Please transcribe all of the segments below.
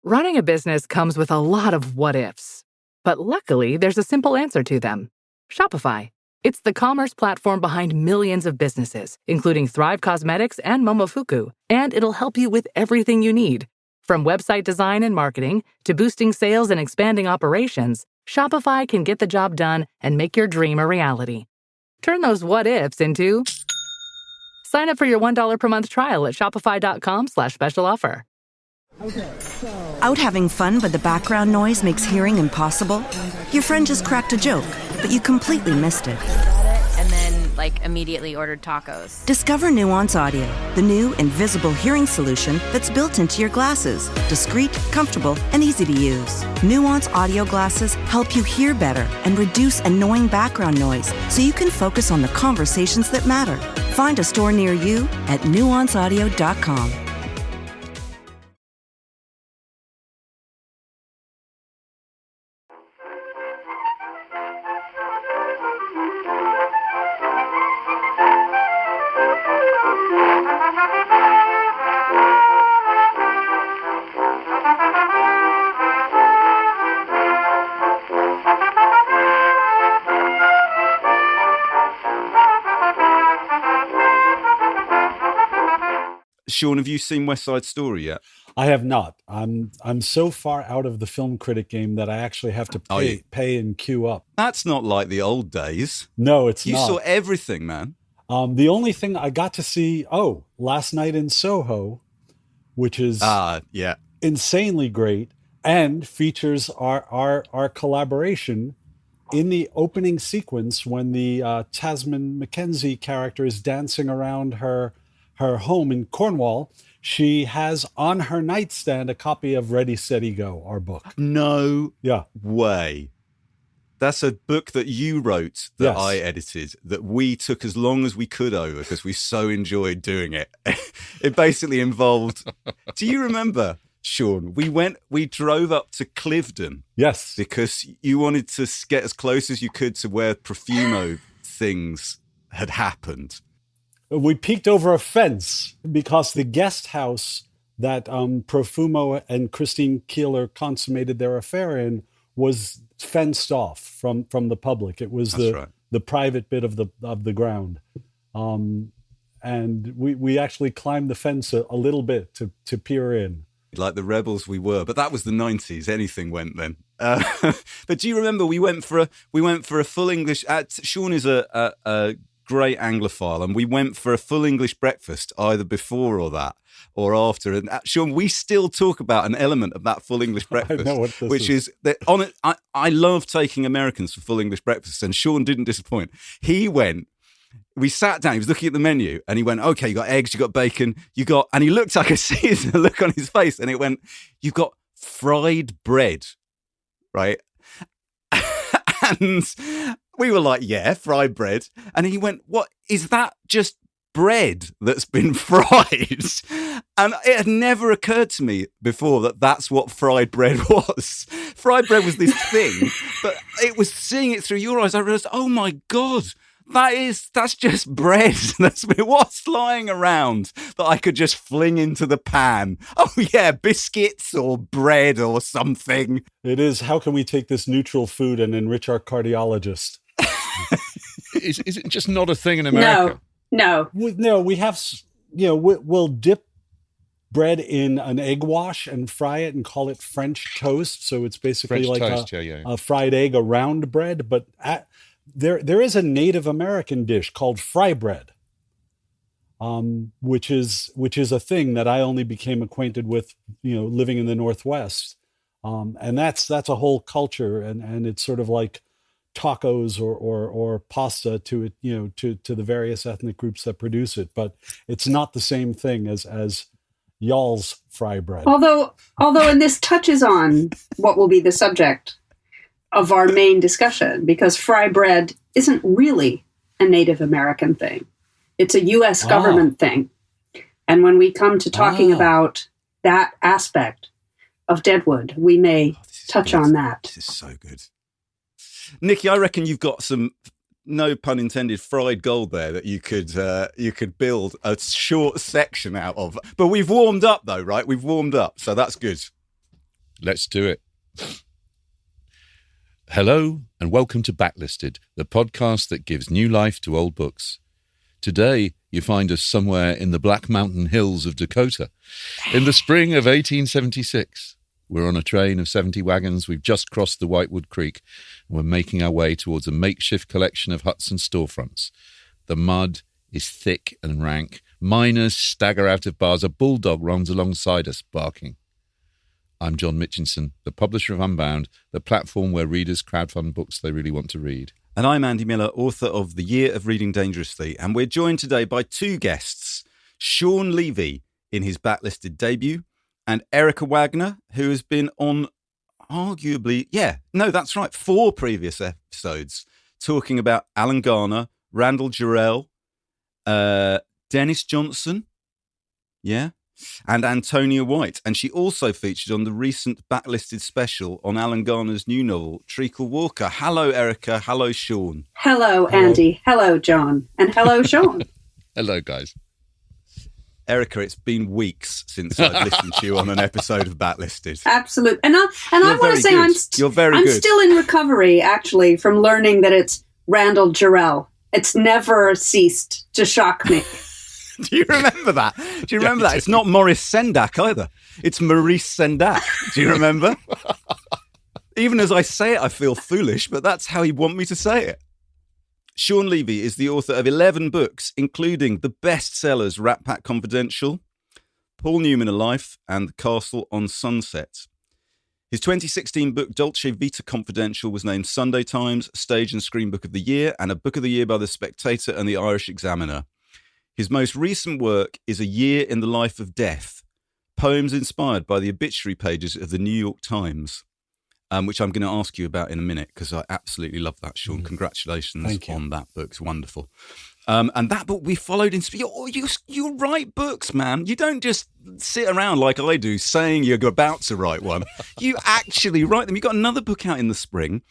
Running a business comes with a lot of what-ifs. But luckily, there's a simple answer to them. Shopify. It's the commerce platform behind millions of businesses, including Thrive Cosmetics and Momofuku, and it'll help you with everything you need. From website design and marketing to boosting sales and expanding operations, Shopify can get the job done and make your dream a reality. Turn those what-ifs into... Sign up for your $1 per month trial at shopify.com/special offer. Out having fun, but the background noise makes hearing impossible? Your friend just cracked a joke, but you completely missed it. And then, immediately ordered tacos. Discover Nuance Audio, the new invisible hearing solution that's built into your glasses. Discreet, comfortable, and easy to use. Nuance Audio glasses help you hear better and reduce annoying background noise so you can focus on the conversations that matter. Find a store near you at nuanceaudio.com. Sean, have you seen West Side Story yet? I have not. I'm so far out of the film critic game that I actually have to pay and queue up. That's not like the old days. No, it's not. You saw everything, man. The only thing I got to see, Last Night in Soho, which is insanely great and features our collaboration in the opening sequence when the Tasman Mackenzie character is dancing around her home in Cornwall. She has on her nightstand a copy of Ready, Steady, Go, our book. No way. That's a book that you wrote that I edited that we took as long as we could over because we so enjoyed doing it. It basically involved... Do you remember, Sean? We drove up to Cliveden. Yes. Because you wanted to get as close as you could to where Profumo things had happened. We peeked over a fence because the guest house that Profumo and Christine Keeler consummated their affair in was fenced off from the public. It was the private bit of the ground. And we actually climbed the fence a little bit to peer in. Like the rebels we were, but that was the 90s. Anything went then. But do you remember we went for a full English... Sean is a great Anglophile, and we went for a full English breakfast either before or that or after. And Sean, we still talk about an element of that full English breakfast, I know what this which is that on it. I love taking Americans for full English breakfast, and Sean didn't disappoint. We sat down, he was looking at the menu and he went, okay, you got eggs, you got bacon, and he looked, I could see the look on his face, and it went, you've got fried bread, right? And we were like, yeah, fried bread. And he went, what, is that just bread that's been fried? And it had never occurred to me before that that's what fried bread was. Fried bread was this thing, but it was seeing it through your eyes. I realized, oh my God, that's just bread. What's lying around that I could just fling into the pan? Oh yeah, biscuits or bread or something. It is, how can we take this neutral food and enrich our cardiologist? Is it just not a thing in America? No, we have, we'll dip bread in an egg wash and fry it and call it French toast. So it's basically a fried egg around bread, but there is a Native American dish called fry bread, which is a thing that I only became acquainted with, living in the Northwest, and that's a whole culture, and it's sort of like tacos or pasta to it, to the various ethnic groups that produce it, but it's not the same thing as y'all's fry bread. Although, and this touches on what will be the subject of our main discussion, because fry bread isn't really a Native American thing. It's a U.S. government thing. And when we come to talking about that aspect of Deadwood, we may touch on that. This is so good. Nikki, I reckon you've got some, no pun intended, fried gold there that you could build a short section out of. But we've warmed up though, right? We've warmed up, so that's good. Let's do it. Hello and welcome to Backlisted, the podcast that gives new life to old books. Today, you find us somewhere in the Black Mountain Hills of Dakota. In the spring of 1876, we're on a train of 70 wagons. We've just crossed the Whitewood Creek, and we're making our way towards a makeshift collection of huts and storefronts. The mud is thick and rank. Miners stagger out of bars. A bulldog runs alongside us, barking. I'm John Mitchinson, the publisher of Unbound, the platform where readers crowdfund books they really want to read. And I'm Andy Miller, author of The Year of Reading Dangerously. And we're joined today by two guests, Sean Levy in his Backlisted debut, and Erica Wagner, who has been on arguably, that's right, 4 previous episodes, talking about Alan Garner, Randall Jarrell, Dennis Johnson, and Antonia White. And she also featured on the recent Backlisted special on Alan Garner's new novel, Treacle Walker. Hello, Erica. Hello, Sean. Hello, Andy. Hello, John. And hello, Sean. Hello, guys. Erica, it's been weeks since I've listened to you on an episode of Backlisted. Absolutely. And I want to say I'm still in recovery, actually, from learning that it's Randall Jarrell. It's never ceased to shock me. Do you remember that? Do you remember that? It's not Maurice Sendak either. It's Maurice Sendak. Do you remember? Even as I say it, I feel foolish, but that's how you want me to say it. Sean Levy is the author of 11 books, including the bestsellers Rat Pack Confidential, Paul Newman Alive, and The Castle on Sunset. His 2016 book, Dolce Vita Confidential, was named Sunday Times Stage and Screen Book of the Year and a Book of the Year by The Spectator and the Irish Examiner. His most recent work is A Year in the Life of Death, poems inspired by the obituary pages of the New York Times, which I'm going to ask you about in a minute because I absolutely love that, Sean. Congratulations on that book. It's wonderful. And that book we followed in... You write books, man. You don't just sit around like I do saying you're about to write one. You actually write them. You've got another book out in the spring,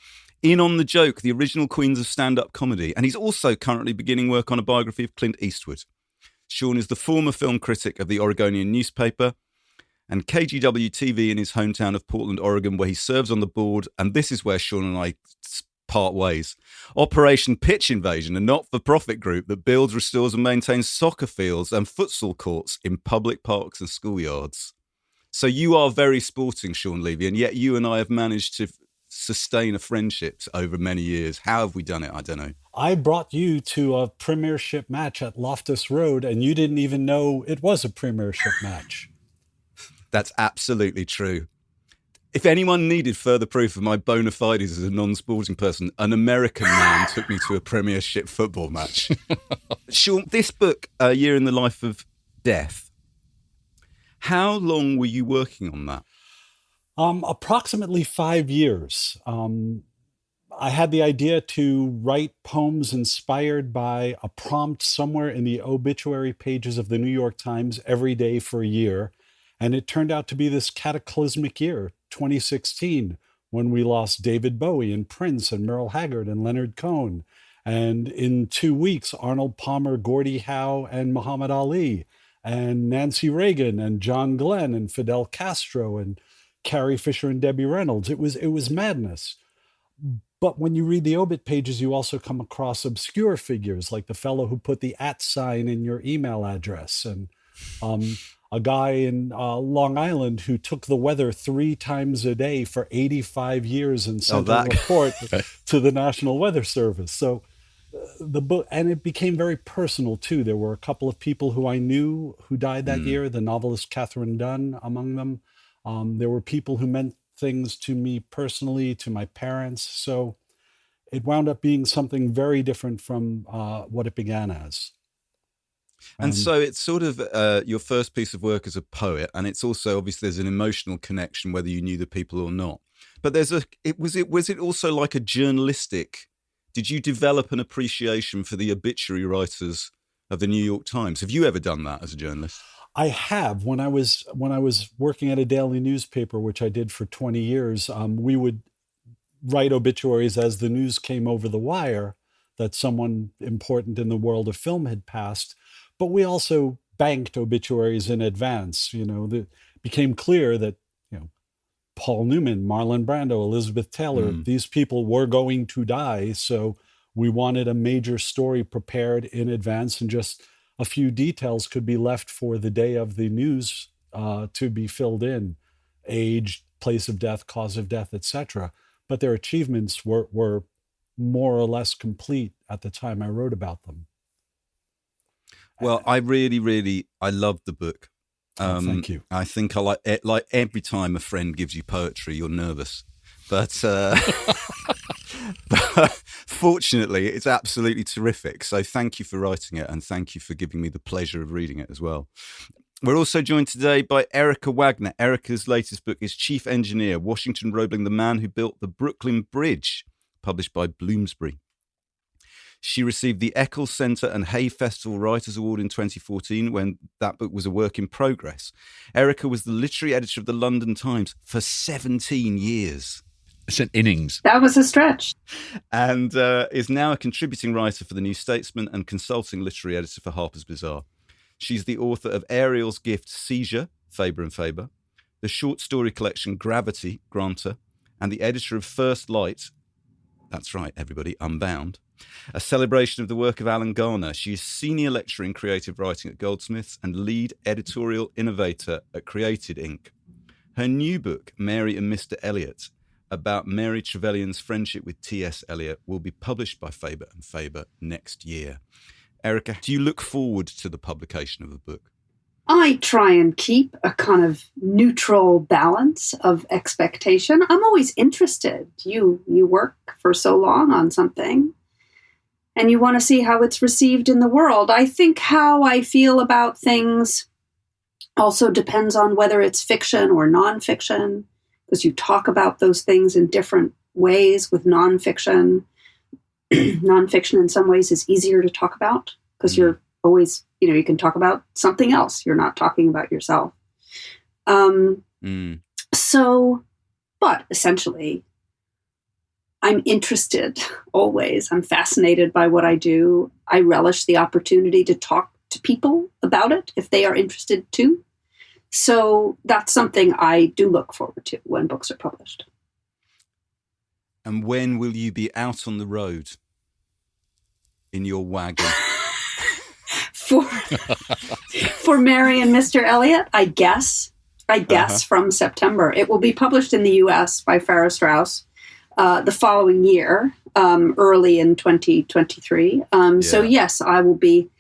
In on the Joke, the original Queens of Stand-Up Comedy. And he's also currently beginning work on a biography of Clint Eastwood. Sean is the former film critic of the Oregonian newspaper and KGW TV in his hometown of Portland, Oregon, where he serves on the board. And this is where Sean and I part ways. Operation Pitch Invasion, a not-for-profit group that builds, restores and maintains soccer fields and futsal courts in public parks and schoolyards. So you are very sporting, Sean Levy, and yet you and I have managed to sustain a friendship over many years. How have we done it? I don't know. I brought you to a premiership match at Loftus Road, and you didn't even know it was a premiership match. That's absolutely true. If anyone needed further proof of my bona fides as a non-sporting person, an American man took me to a premiership football match. Sean, this book, A Year in the Life of Death, how long were you working on that? Approximately 5 years. I had the idea to write poems inspired by a prompt somewhere in the obituary pages of the New York Times every day for a year. And it turned out to be this cataclysmic year, 2016, when we lost David Bowie and Prince and Merle Haggard and Leonard Cohen. And in 2 weeks, Arnold Palmer, Gordie Howe, and Muhammad Ali, and Nancy Reagan and John Glenn and Fidel Castro and Carrie Fisher and Debbie Reynolds. It was madness. But when you read the obit pages, you also come across obscure figures like the fellow who put the @ sign in your email address, and a guy in Long Island who took the weather 3 times a day for 85 years and sent a report to the National Weather Service. So the book, and it became very personal too. There were a couple of people who I knew who died that year, the novelist Catherine Dunn among them. There were people who meant things to me personally, to my parents. So it wound up being something very different from what it began as. And so it's sort of your first piece of work as a poet, and it's also obviously there's an emotional connection whether you knew the people or not. But was it also like a journalistic? Did you develop an appreciation for the obituary writers of the New York Times? Have you ever done that as a journalist? I have. When I was working at a daily newspaper, which I did for 20 years, we would write obituaries as the news came over the wire that someone important in the world of film had passed. But we also banked obituaries in advance. It became clear that Paul Newman, Marlon Brando, Elizabeth Taylor, these people were going to die. So we wanted a major story prepared in advance, and just a few details could be left for the day of the news to be filled in: age, place of death, cause of death, etc. But their achievements were more or less complete at the time I wrote about them. Well, I loved the book. Thank you. I think I like every time a friend gives you poetry, you're nervous. But fortunately, it's absolutely terrific. So thank you for writing it, and thank you for giving me the pleasure of reading it as well. We're also joined today by Erica Wagner. Erica's latest book is Chief Engineer, Washington Roebling, the Man Who Built the Brooklyn Bridge, published by Bloomsbury. She received the Eccles Center and Hay Festival Writers Award in 2014 when that book was a work in progress. Erica was the literary editor of the London Times for 17 years. It's an innings. That was a stretch. And is now a contributing writer for The New Statesman and consulting literary editor for Harper's Bazaar. She's the author of Ariel's Gift, Seizure, Faber and Faber, the short story collection Gravity, Granter, and the editor of First Light, that's right, everybody, Unbound, a celebration of the work of Alan Garner. She is senior lecturer in creative writing at Goldsmiths and lead editorial innovator at Created Inc. Her new book, Mary and Mr. Eliot, about Mary Trevelyan's friendship with T.S. Eliot, will be published by Faber and Faber next year. Erica, do you look forward to the publication of the book? I try and keep a kind of neutral balance of expectation. I'm always interested. You work for so long on something, and you want to see how it's received in the world. I think how I feel about things also depends on whether it's fiction or nonfiction, because you talk about those things in different ways with nonfiction. Nonfiction in some ways is easier to talk about because you're always, you can talk about something else. You're not talking about yourself. So, but essentially, I'm interested always. I'm fascinated by what I do. I relish the opportunity to talk to people about it if they are interested too. So that's something I do look forward to when books are published. And when will you be out on the road in your wagon? For Mary and Mr. Eliot, I guess from September. It will be published in the U.S. by Farrar Straus the following year, early in 2023. So yes, I will be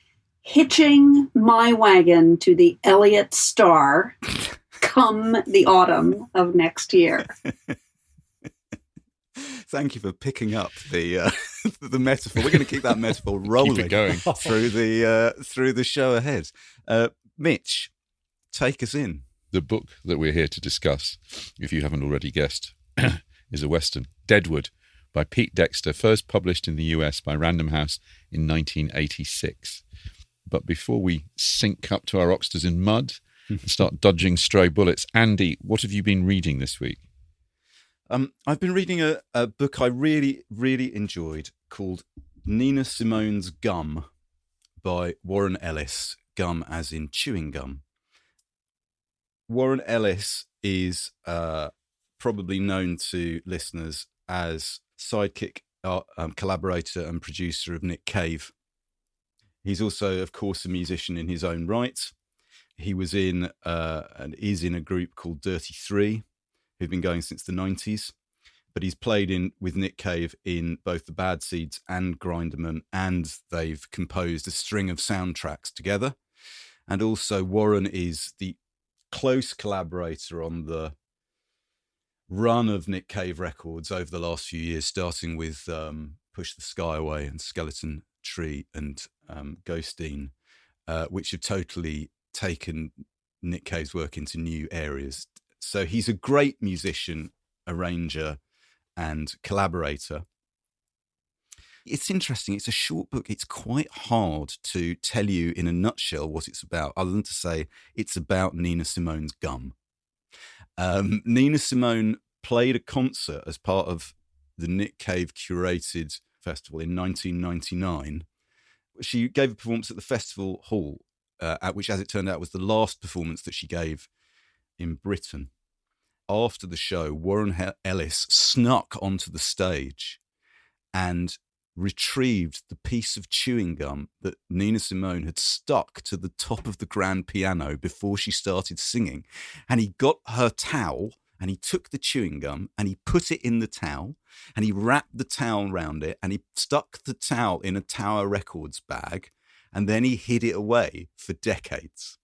hitching my wagon to the Eliot Star come the autumn of next year. Thank you for picking up the metaphor. We're going to keep that metaphor rolling keep it going. through the show ahead. Mitch, take us in. The book that we're here to discuss, if you haven't already guessed, is a Western, Deadwood, by Pete Dexter, first published in the US by Random House in 1986. But before we sink up to our oxters in mud and start dodging stray bullets, Andy, what have you been reading this week? I've been reading a book I really, really enjoyed called Nina Simone's Gum by Warren Ellis, gum as in chewing gum. Warren Ellis is probably known to listeners as sidekick, collaborator and producer of Nick Cave. He's also, of course, a musician in his own right. He was in and is in a group called Dirty Three, who've been going since the 90s. But he's played with Nick Cave in both the Bad Seeds and Grinderman, and they've composed a string of soundtracks together. And also Warren is the close collaborator on the run of Nick Cave records over the last few years, starting with Push the Sky Away and Skeleton Tree and Ghostine, which have totally taken Nick Cave's work into new areas. So he's a great musician, arranger, and collaborator. It's interesting. It's a short book. It's quite hard to tell you in a nutshell what it's about, other than to say it's about Nina Simone's gum. Nina Simone played a concert as part of the Nick Cave curated festival in 1999. She gave a performance at the festival hall, which, as it turned out, was the last performance that she gave in Britain. after the show, Warren Ellis snuck onto the stage and retrieved the piece of chewing gum that Nina Simone had stuck to the top of the grand piano before she started singing. And he got her towel and he took the chewing gum and he put it in the towel and he wrapped the towel around it and he stuck the towel in a Tower Records bag and then he hid it away for decades.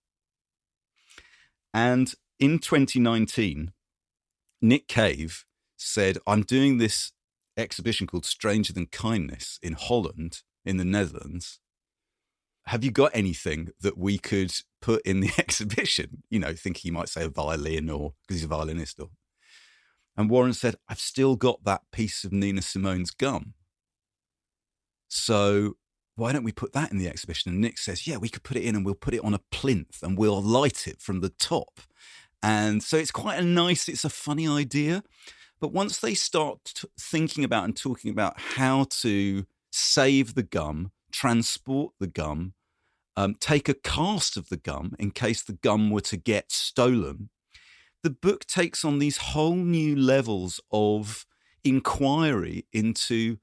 And in 2019, Nick Cave said, I'm doing this exhibition called Stranger Than Kindness in Holland, in the Netherlands. Have you got anything that we could put in the exhibition? You know, thinking he might say a violin or because he's a violinist. And Warren said, I've still got that piece of Nina Simone's gum. So why don't we put that in the exhibition? And Nick says, yeah, we could put it in and we'll put it on a plinth and we'll light it from the top. And so it's quite it's a funny idea. But once they start thinking about and talking about how to save the gum, transport the gum, take a cast of the gum in case the gum were to get stolen, the book takes on these whole new levels of inquiry into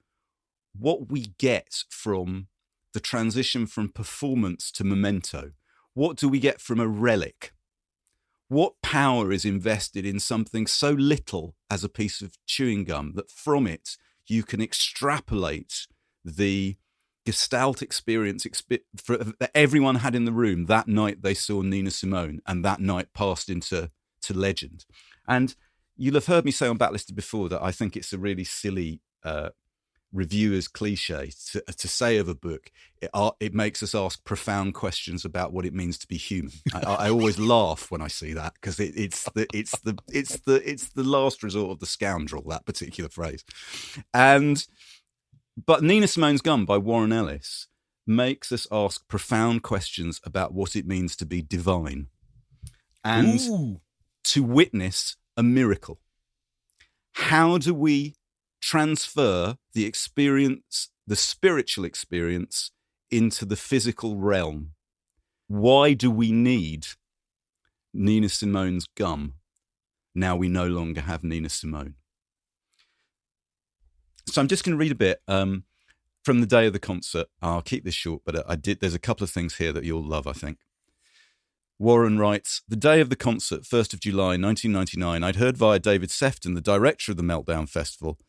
what we get from the transition from performance to memento. What do we get from a relic? What power is invested in something so little as a piece of chewing gum that from it you can extrapolate the Gestalt experience that everyone had in the room that night they saw Nina Simone and that night passed into legend. And you'll have heard me say on Backlisted before that I think it's a really silly reviewer's cliche to say of a book, it makes us ask profound questions about what it means to be human. I always laugh when I see that because it's the last resort of the scoundrel, that particular phrase. But Nina Simone's Gum by Warren Ellis makes us ask profound questions about what it means to be divine and to witness a miracle. How do we transfer the experience, the spiritual experience, into the physical realm? Why do we need Nina Simone's gum now we no longer have Nina Simone? So I'm just going to read a bit from the day of the concert. I'll keep this short, but there's a couple of things here that you'll love, I think. Warren writes, the day of the concert, 1st of July, 1999, I'd heard via David Sefton, the director of the Meltdown Festival,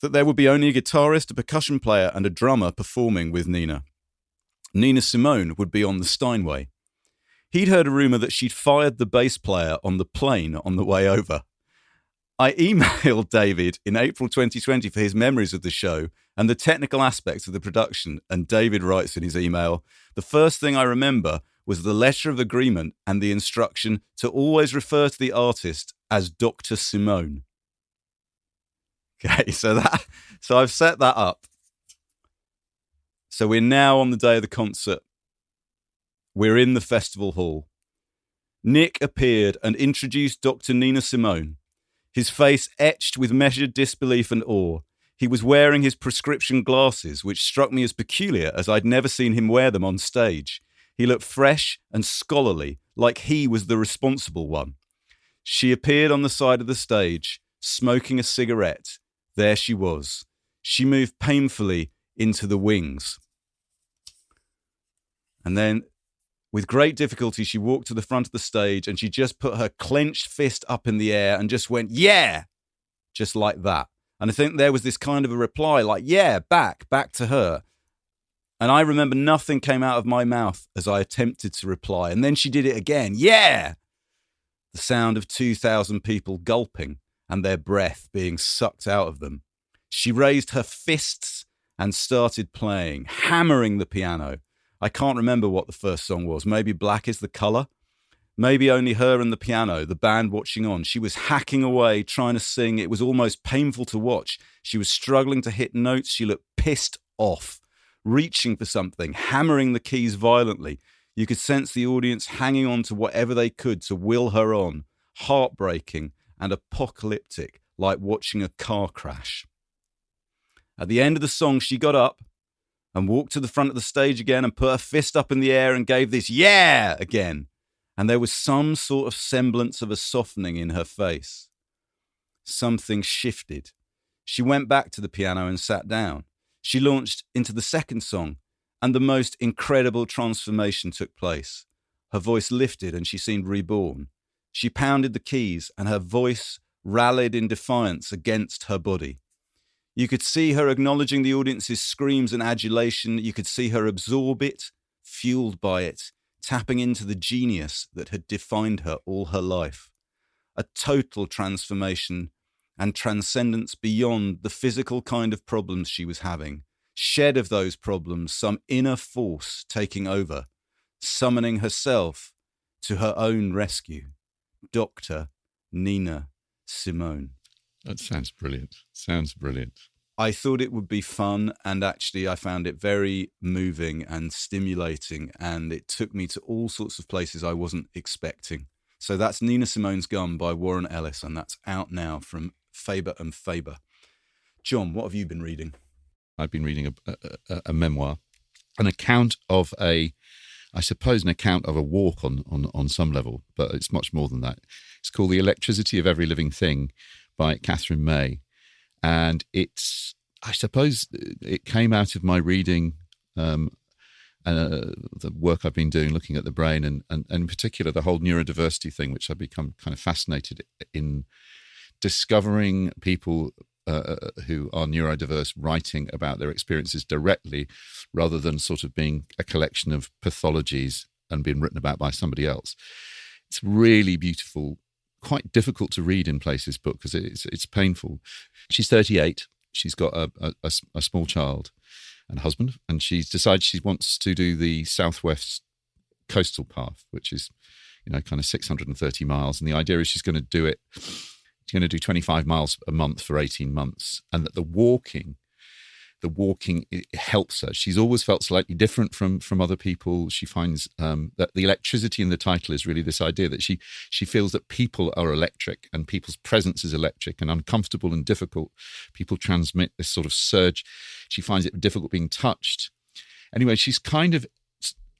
that there would be only a guitarist, a percussion player, and a drummer performing with Nina. Nina Simone would be on the Steinway. He'd heard a rumour that she'd fired the bass player on the plane on the way over. I emailed David in April 2020 for his memories of the show and the technical aspects of the production, and David writes in his email, the first thing I remember was the letter of agreement and the instruction to always refer to the artist as Dr. Simone. Okay, so I've set that up. So we're now on the day of the concert. We're in the festival hall. Nick appeared and introduced Dr. Nina Simone, his face etched with measured disbelief and awe. He was wearing his prescription glasses, which struck me as peculiar as I'd never seen him wear them on stage. He looked fresh and scholarly, like he was the responsible one. She appeared on the side of the stage, smoking a cigarette. There she was. She moved painfully into the wings. And then, with great difficulty, she walked to the front of the stage and she just put her clenched fist up in the air and just went, yeah, just like that. And I think there was this kind of a reply like, yeah, back to her. And I remember nothing came out of my mouth as I attempted to reply. And then she did it again. Yeah. The sound of 2,000 people gulping and their breath being sucked out of them. She raised her fists and started playing, hammering the piano. I can't remember what the first song was. Maybe Black is the Colour. Maybe only her and the piano, the band watching on. She was hacking away, trying to sing. It was almost painful to watch. She was struggling to hit notes. She looked pissed off, reaching for something, hammering the keys violently. You could sense the audience hanging on to whatever they could to will her on, heartbreaking and apocalyptic, like watching a car crash. At the end of the song, she got up and walked to the front of the stage again and put her fist up in the air and gave this yeah again. And there was some sort of semblance of a softening in her face. something shifted. She went back to the piano and sat down. She launched into the second song, and the most incredible transformation took place. Her voice lifted and she seemed reborn. She pounded the keys and her voice rallied in defiance against her body. You could see her acknowledging the audience's screams and adulation. You could see her absorb it, fueled by it, tapping into the genius that had defined her all her life. A total transformation and transcendence beyond the physical kind of problems she was having. Shed of those problems, some inner force taking over, summoning herself to her own rescue. Dr. Nina Simone. That sounds brilliant. Sounds brilliant. I thought it would be fun, and actually I found it very moving and stimulating, and it took me to all sorts of places I wasn't expecting. So that's Nina Simone's Gum by Warren Ellis, and that's out now from Faber and Faber. John, what have you been reading? I've been reading a memoir, an account of an account of a walk on some level, but it's much more than that. It's called The Electricity of Every Living Thing by Catherine May. And I suppose it came out of my reading the work I've been doing, looking at the brain and in particular the whole neurodiversity thing, which I've become kind of fascinated in discovering people who are neurodiverse writing about their experiences directly rather than sort of being a collection of pathologies and being written about by somebody else. It's really beautiful, quite difficult to read in places book because it's painful. She's 38. She's got a small child and a husband, and she's decided she wants to do the Southwest Coastal Path, which is, kind of 630 miles. And the idea is she's going to do it. She's going to do 25 miles a month for 18 months, and that the walking it helps her. She's always felt slightly different from other people. She finds that the electricity in the title is really this idea that she feels that people are electric and people's presence is electric, and uncomfortable and difficult people transmit this sort of surge. She finds it difficult being touched. Anyway, she's kind of,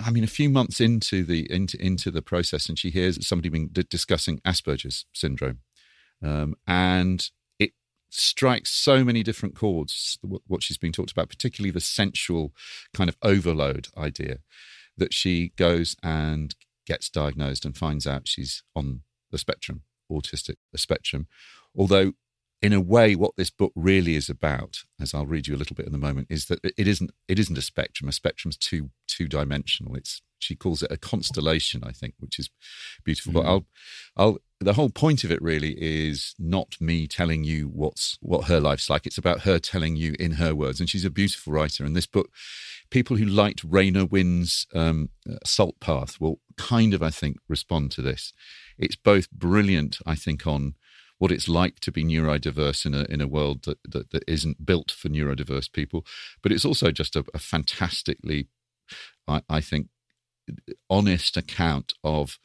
a few months into the process, and she hears somebody discussing Asperger's syndrome, and strikes so many different chords, what she's been talked about, particularly the sensual kind of overload idea, that she goes and gets diagnosed and finds out she's on the spectrum, autistic spectrum. Although, in a way, what this book really is about, as I'll read you a little bit in a moment, is that it isn't a spectrum. A spectrum's two-dimensional. She calls it a constellation, I think, which is beautiful. Mm. But the whole point of it really is not me telling you what her life's like. It's about her telling you in her words. And she's a beautiful writer. And this book, people who liked Rainer Winn's Salt Path will kind of, I think, respond to this. It's both brilliant, I think, on what it's like to be neurodiverse in a world that isn't built for neurodiverse people. But it's also just a fantastically, I think, honest account of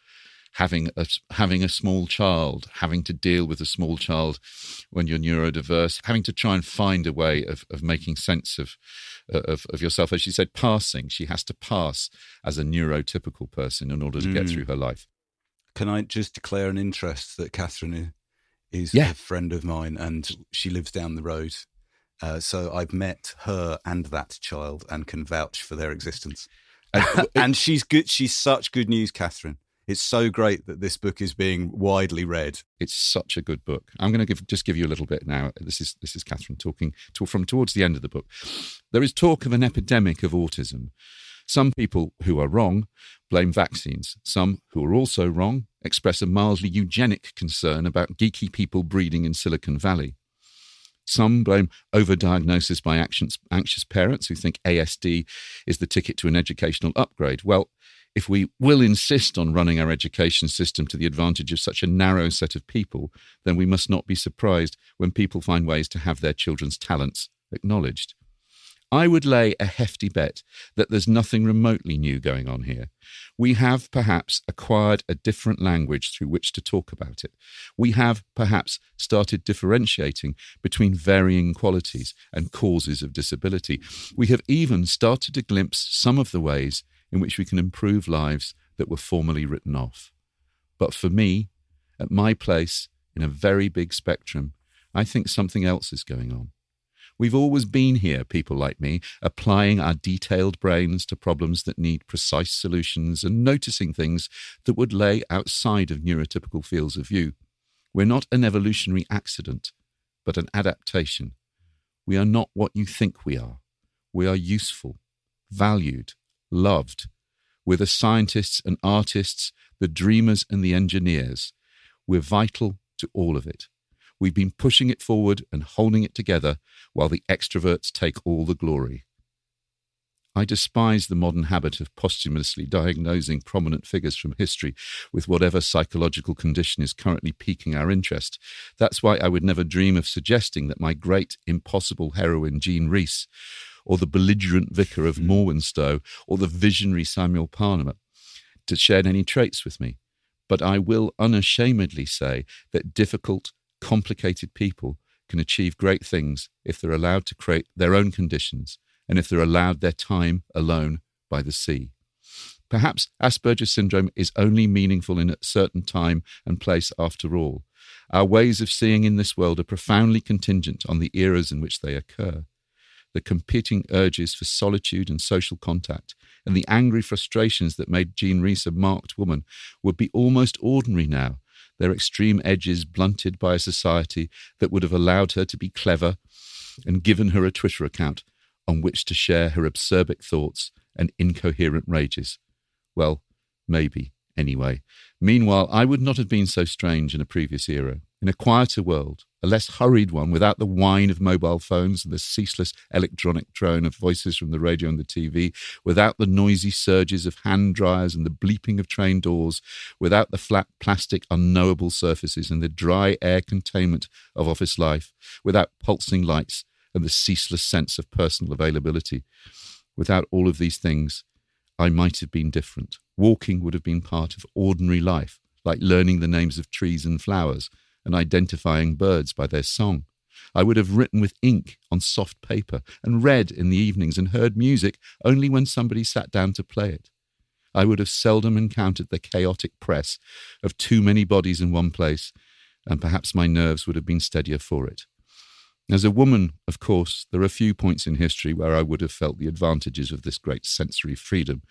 having a small child, having to deal with a small child when you're neurodiverse, having to try and find a way of making sense of yourself. As she said, passing. She has to pass as a neurotypical person in order to get through her life. Can I just declare an interest that Catherine is a friend of mine, and she lives down the road. So I've met her and that child and can vouch for their existence. And she's good. She's such good news, Catherine. It's so great that this book is being widely read. It's such a good book. I'm going to give you a little bit now. This is Catherine talking from towards the end of the book. There is talk of an epidemic of autism. Some people who are wrong blame vaccines. Some who are also wrong express a mildly eugenic concern about geeky people breeding in Silicon Valley. Some blame overdiagnosis by anxious parents who think ASD is the ticket to an educational upgrade. Well, if we will insist on running our education system to the advantage of such a narrow set of people, then we must not be surprised when people find ways to have their children's talents acknowledged. I would lay a hefty bet that there's nothing remotely new going on here. We have perhaps acquired a different language through which to talk about it. We have perhaps started differentiating between varying qualities and causes of disability. We have even started to glimpse some of the ways in which we can improve lives that were formerly written off. But for me, at my place in a very big spectrum, I think something else is going on. We've always been here, people like me, applying our detailed brains to problems that need precise solutions and noticing things that would lay outside of neurotypical fields of view. We're not an evolutionary accident, but an adaptation. We are not what you think we are. We are useful, valued, loved. We're the scientists and artists, the dreamers and the engineers. We're vital to all of it. We've been pushing it forward and holding it together while the extroverts take all the glory. I despise the modern habit of posthumously diagnosing prominent figures from history with whatever psychological condition is currently piquing our interest. That's why I would never dream of suggesting that my great impossible heroine Jean Rhys, or the belligerent vicar of Morwenstow, or the visionary Samuel Parnham to share any traits with me. But I will unashamedly say that difficult, complicated people can achieve great things if they're allowed to create their own conditions and if they're allowed their time alone by the sea. Perhaps Asperger's syndrome is only meaningful in a certain time and place after all. Our ways of seeing in this world are profoundly contingent on the eras in which they occur. The competing urges for solitude and social contact and the angry frustrations that made Jean Rhys a marked woman would be almost ordinary now, their extreme edges blunted by a society that would have allowed her to be clever and given her a Twitter account on which to share her acerbic thoughts and incoherent rages. Well, maybe, anyway. Meanwhile, I would not have been so strange in a previous era. In a quieter world, a less hurried one, without the whine of mobile phones and the ceaseless electronic drone of voices from the radio and the TV, without the noisy surges of hand dryers and the bleeping of train doors, without the flat plastic unknowable surfaces and the dry air containment of office life, without pulsing lights and the ceaseless sense of personal availability. Without all of these things, I might have been different. Walking would have been part of ordinary life, like learning the names of trees and flowers, and identifying birds by their song. I would have written with ink on soft paper and read in the evenings and heard music only when somebody sat down to play it. I would have seldom encountered the chaotic press of too many bodies in one place, and perhaps my nerves would have been steadier for it. As a woman, of course, there are few points in history where I would have felt the advantages of this great sensory freedom,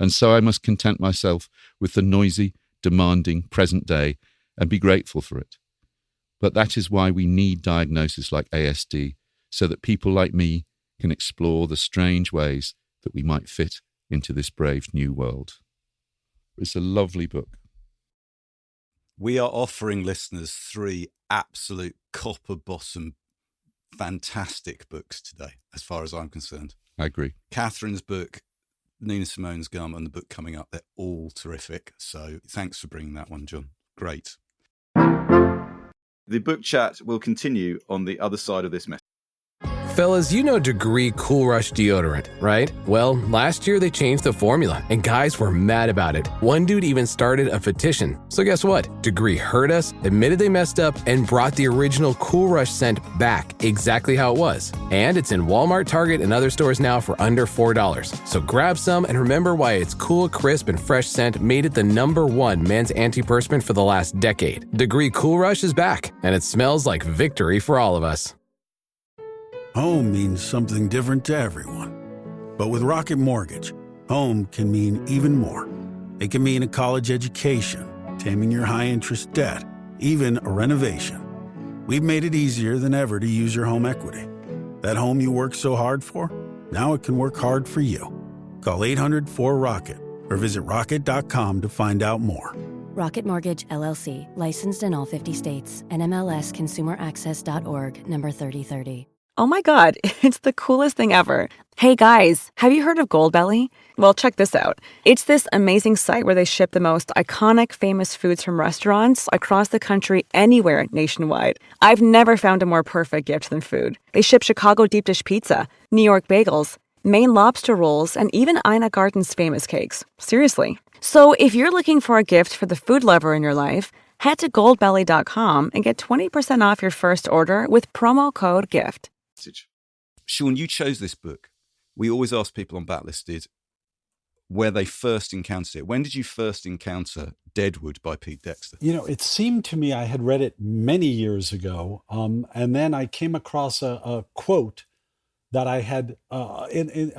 and so I must content myself with the noisy, demanding present day and be grateful for it. But that is why we need diagnoses like ASD, so that people like me can explore the strange ways that we might fit into this brave new world. It's a lovely book. We are offering listeners 3 absolute copper-bottom, fantastic books today, as far as I'm concerned. I agree. Catherine's book, Nina Simone's Gum, and the book coming up, they're all terrific. So thanks for bringing that one, John. Great. The book chat will continue on the other side of this message. Fellas, you know Degree Cool Rush deodorant, right? Well, last year they changed the formula, and guys were mad about it. One dude even started a petition. So guess what? Degree heard us, admitted they messed up, and brought the original Cool Rush scent back exactly how it was. And it's in Walmart, Target, and other stores now for under $4. So grab some and remember why its cool, crisp, and fresh scent made it the #1 men's antiperspirant for the last decade. Degree Cool Rush is back, and it smells like victory for all of us. Home means something different to everyone. But with Rocket Mortgage, home can mean even more. It can mean a college education, taming your high-interest debt, even a renovation. We've made it easier than ever to use your home equity. That home you worked so hard for, now it can work hard for you. Call 800-4ROCKET or visit rocket.com to find out more. Rocket Mortgage, LLC, licensed in all 50 states, NMLSconsumeraccess.org, number 3030. Oh my God, it's the coolest thing ever. Hey guys, have you heard of Goldbelly? Well, check this out. It's this amazing site where they ship the most iconic, famous foods from restaurants across the country, anywhere nationwide. I've never found a more perfect gift than food. They ship Chicago deep dish pizza, New York bagels, Maine lobster rolls, and even Ina Garten's famous cakes. Seriously. So if you're looking for a gift for the food lover in your life, head to goldbelly.com and get 20% off your first order with promo code GIFT. Sean, you chose this book. We always ask people on Backlisted, where they first encountered it. When did you first encounter Deadwood by Pete Dexter? It seemed to me I had read it many years ago, and then I came across a quote that I had in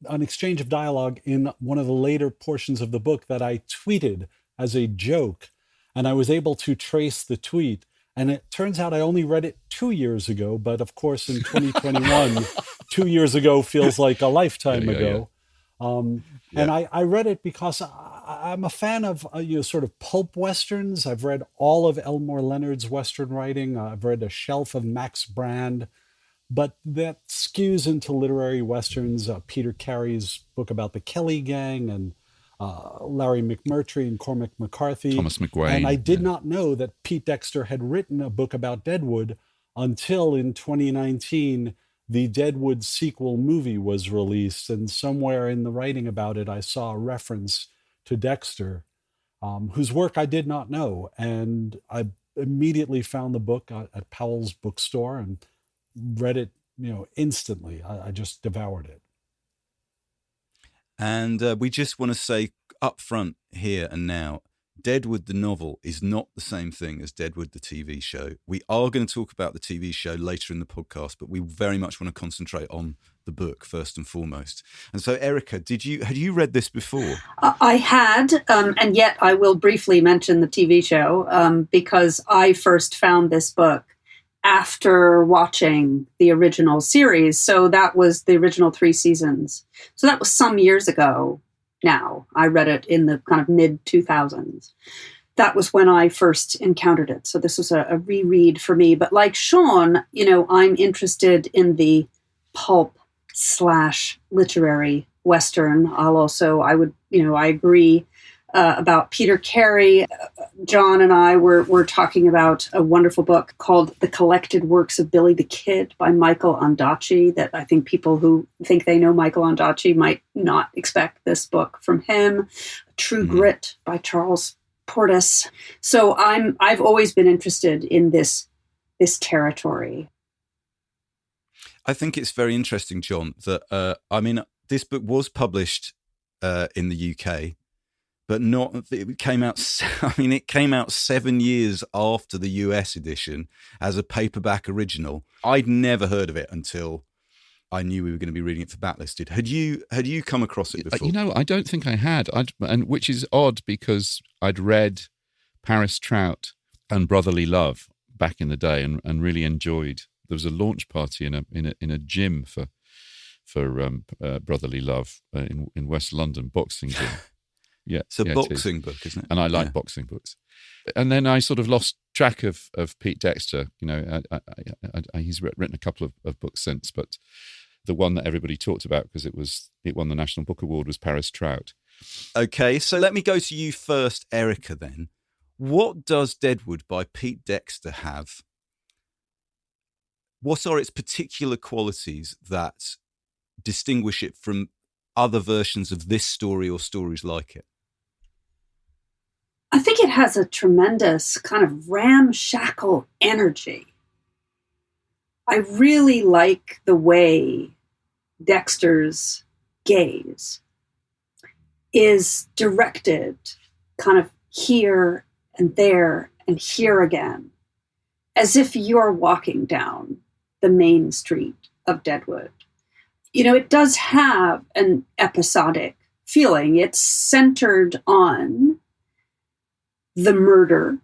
an exchange of dialogue in one of the later portions of the book that I tweeted as a joke, and I was able to trace the tweet. And it turns out I only read it 2 years ago, but of course in 2021, 2 years ago feels like a lifetime ago. And I read it because I'm a fan of sort of pulp westerns. I've read all of Elmore Leonard's Western writing. I've read a shelf of Max Brand, but that skews into literary westerns. Peter Carey's book about the Kelly Gang, and Larry McMurtry and Cormac McCarthy. Thomas McGuane. And I did not know that Pete Dexter had written a book about Deadwood until in 2019, the Deadwood sequel movie was released. And somewhere in the writing about it, I saw a reference to Dexter, whose work I did not know. And I immediately found the book at Powell's bookstore and read it, instantly. I just devoured it. And we just want to say up front here and now, Deadwood the novel is not the same thing as Deadwood the TV show. We are going to talk about the TV show later in the podcast, but we very much want to concentrate on the book first and foremost. And so, Erica, had you read this before? I had, and yet I will briefly mention the TV show because I first found this book after watching the original series. So that was the original 3 seasons. So that was some years ago now. I read it in the kind of mid-2000s. That was when I first encountered it. So this was a reread for me. But like Sean, I'm interested in the pulp / literary Western. I agree about Peter Carey. John and I were talking about a wonderful book called The Collected Works of Billy the Kid by Michael Ondaatje, that I think people who think they know Michael Ondaatje might not expect this book from him. True Grit by Charles Portis. So I've always been interested in this territory. I think it's very interesting, John, that this book was published in the UK, but it came out 7 years after the US edition as a paperback original. I'd never heard of it until I knew we were going to be reading it for Backlisted. Had you come across it before? I don't think I had, and which is odd because I'd read Paris Trout and Brotherly Love back in the day and really enjoyed. There was a launch party in a gym for Brotherly Love in West London, boxing gym. Yeah, it's a boxing book, isn't it? And I like boxing books. And then I sort of lost track of Pete Dexter. He's written a couple of books since, but the one that everybody talked about because it won the National Book Award was Paris Trout. Okay, so let me go to you first, Erica, then. What does Deadwood by Pete Dexter have? What are its particular qualities that distinguish it from other versions of this story or stories like it? I think it has a tremendous kind of ramshackle energy. I really like the way Dexter's gaze is directed kind of here and there and here again, as if you're walking down the main street of Deadwood. It does have an episodic feeling. It's centered on the murder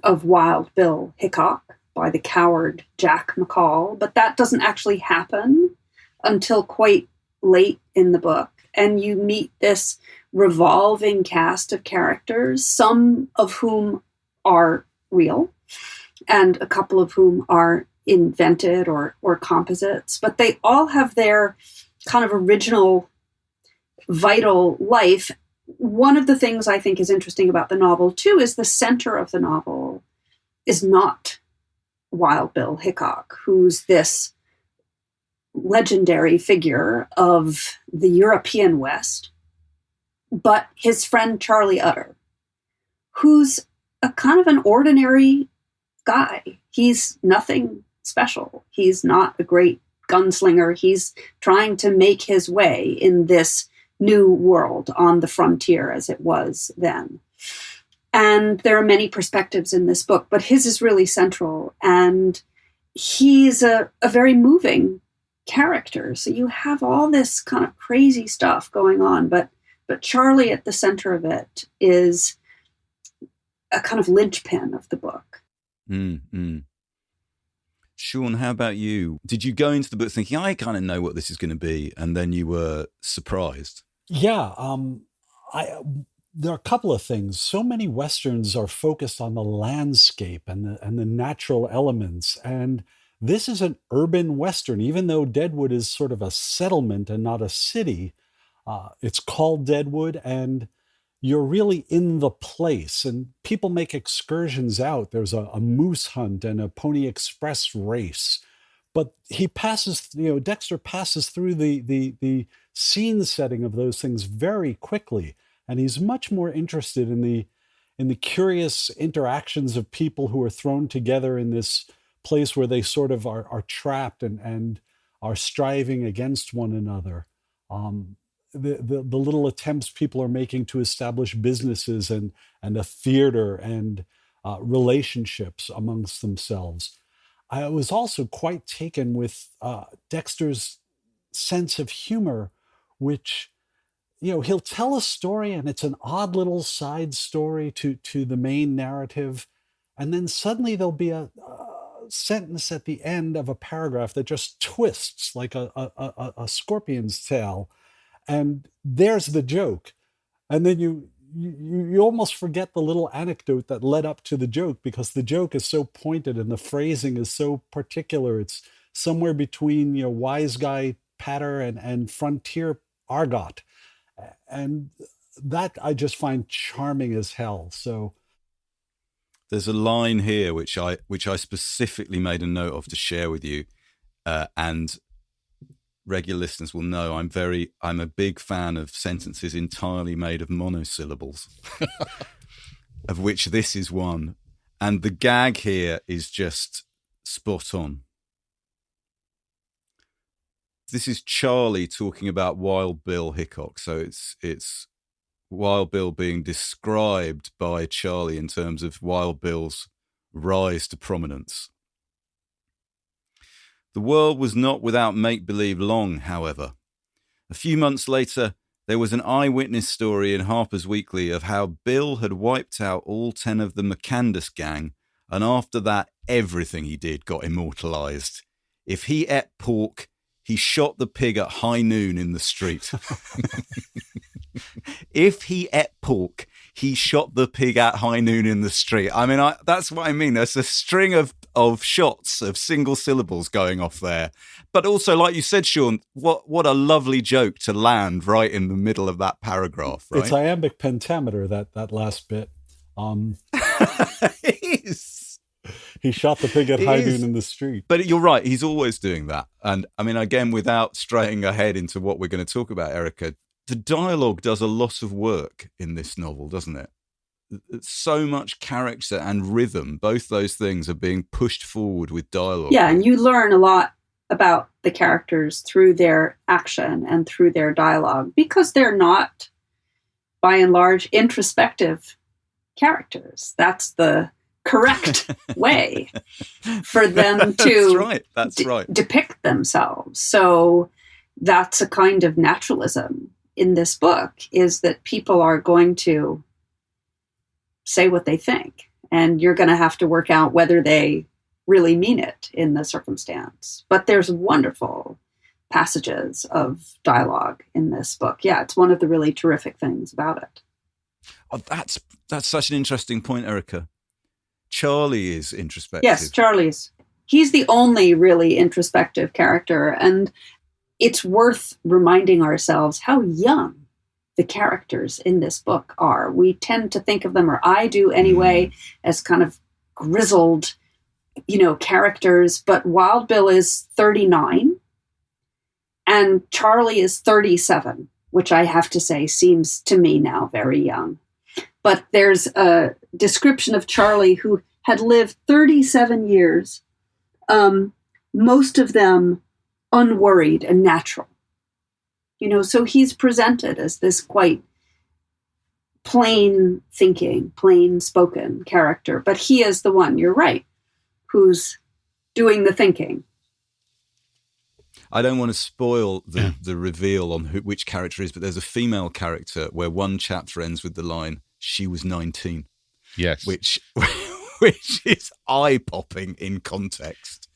of Wild Bill Hickok by the coward Jack McCall, but that doesn't actually happen until quite late in the book. And you meet this revolving cast of characters, some of whom are real and a couple of whom are invented or composites, but they all have their kind of original vital life. One of the things I think is interesting about the novel too is the center of the novel is not Wild Bill Hickok, who's this legendary figure of the European West, but his friend Charlie Utter, who's a kind of an ordinary guy. He's nothing special. He's not a great gunslinger. He's trying to make his way in this new world on the frontier as it was then. And there are many perspectives in this book, but his is really central. And he's a very moving character. So you have all this kind of crazy stuff going on, but Charlie at the center of it is a kind of linchpin of the book. Mm-hmm. Sean, how about you? Did you go into the book thinking, I kind of know what this is going to be, and then you were surprised? Yeah. There are a couple of things. So many Westerns are focused on the landscape and the natural elements. And this is an urban Western, even though Deadwood is sort of a settlement and not a city. It's called Deadwood, and you're really in the place. And people make excursions out. There's a moose hunt and a Pony Express race. But he passes, Dexter passes through the scene setting of those things very quickly. And he's much more interested in the curious interactions of people who are thrown together in this place where they sort of are trapped and are striving against one another. The little attempts people are making to establish businesses and a theater and relationships amongst themselves. I was also quite taken with Dexter's sense of humor, which, he'll tell a story and it's an odd little side story to the main narrative. And then suddenly there'll be a sentence at the end of a paragraph that just twists like a scorpion's tail. And there's the joke. And then you almost forget the little anecdote that led up to the joke, because the joke is so pointed and the phrasing is so particular. It's somewhere between, wise guy patter and frontier argot. And that I just find charming as hell. So there's a line here which I specifically made a note of to share with you, and regular listeners will know I'm a big fan of sentences entirely made of monosyllables, of which this is one. And the gag here is just spot on. This is Charlie talking about Wild Bill Hickok. So it's Wild Bill being described by Charlie in terms of Wild Bill's rise to prominence. The world was not without make-believe long, however. A few months later, there was an eyewitness story in Harper's Weekly of how Bill had wiped out all 10 of the McCandus gang, and after that, everything he did got immortalized. If he ate pork, he shot the pig at high noon in the street. If he ate pork, he shot the pig at high noon in the street. I mean, that's what I mean. There's a string of shots of single syllables going off there. But also, like you said, Sean, what a lovely joke to land right in the middle of that paragraph, right? It's iambic pentameter, that last bit. It is. He shot the pig at high noon in the street. But you're right, he's always doing that. And I mean, again, without straying ahead into what we're going to talk about, Erica, the dialogue does a lot of work in this novel, doesn't it? So much character and rhythm, both those things are being pushed forward with dialogue. Yeah, and you learn a lot about the characters through their action and through their dialogue, because they're not, by and large, introspective characters. That's the correct way for them to That's right. depict themselves. So that's a kind of naturalism in this book, is that people are going to say what they think, and you're going to have to work out whether they really mean it in the circumstance. But there's wonderful passages of dialogue in this book. Yeah, it's one of the really terrific things about it. Oh, that's such an interesting point, Erica. Charlie is introspective. Yes, he's the only really introspective character, and it's worth reminding ourselves how young the characters in this book are. We tend to think of them, or I do anyway, as kind of grizzled, characters, but Wild Bill is 39 and Charlie is 37, which I have to say seems to me now very young. But there's a description of Charlie who had lived 37 years, most of them unworried and natural. So he's presented as this quite plain thinking, plain spoken character, but he is the one, you're right, who's doing the thinking. I don't want to spoil the reveal on which character is, but there's a female character where one chapter ends with the line, "She was 19." Yes. Which is eye-popping in context.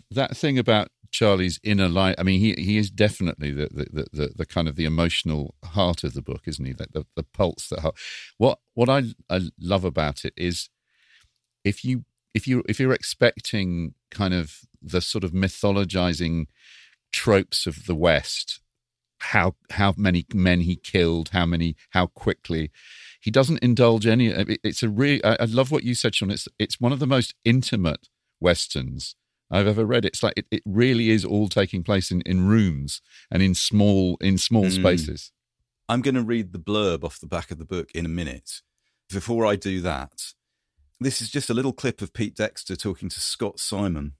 That thing about Charlie's inner life, I mean, he is definitely the kind of the emotional heart of the book, isn't he? The pulse, what I love about it is if you're expecting kind of the sort of mythologizing tropes of the West, how many men he killed, how quickly, he doesn't indulge any. It's a really, I love what you said, Sean. It's one of the most intimate Westerns I've ever read. It's like it really is all taking place in rooms and in small spaces. I'm going to read the blurb off the back of the book in a minute. Before I do that, this is just a little clip of Pete Dexter talking to Scott Simon.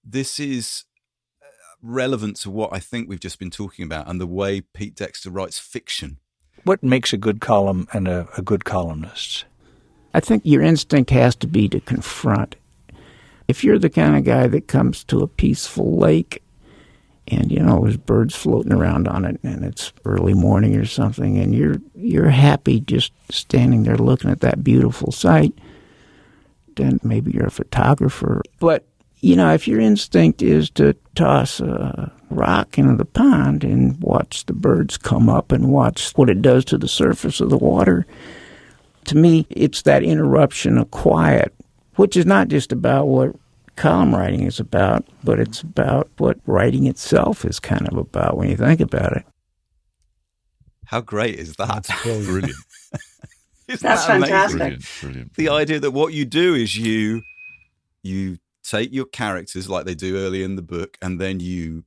This is relevant to what I think we've just been talking about and the way Pete Dexter writes fiction. What makes a good column and a good columnist? I think your instinct has to be to confront. If you're the kind of guy that comes to a peaceful lake and, there's birds floating around on it and it's early morning or something and you're happy just standing there looking at that beautiful sight, then maybe you're a photographer. But, if your instinct is to toss a rock into the pond and watch the birds come up and watch what it does to the surface of the water, to me, it's that interruption of quiet, which is not just about what column writing is about, but it's about what writing itself is kind of about when you think about it. How great is that? That's brilliant. That's fantastic. Brilliant. The idea that what you do is you take your characters like they do early in the book and then you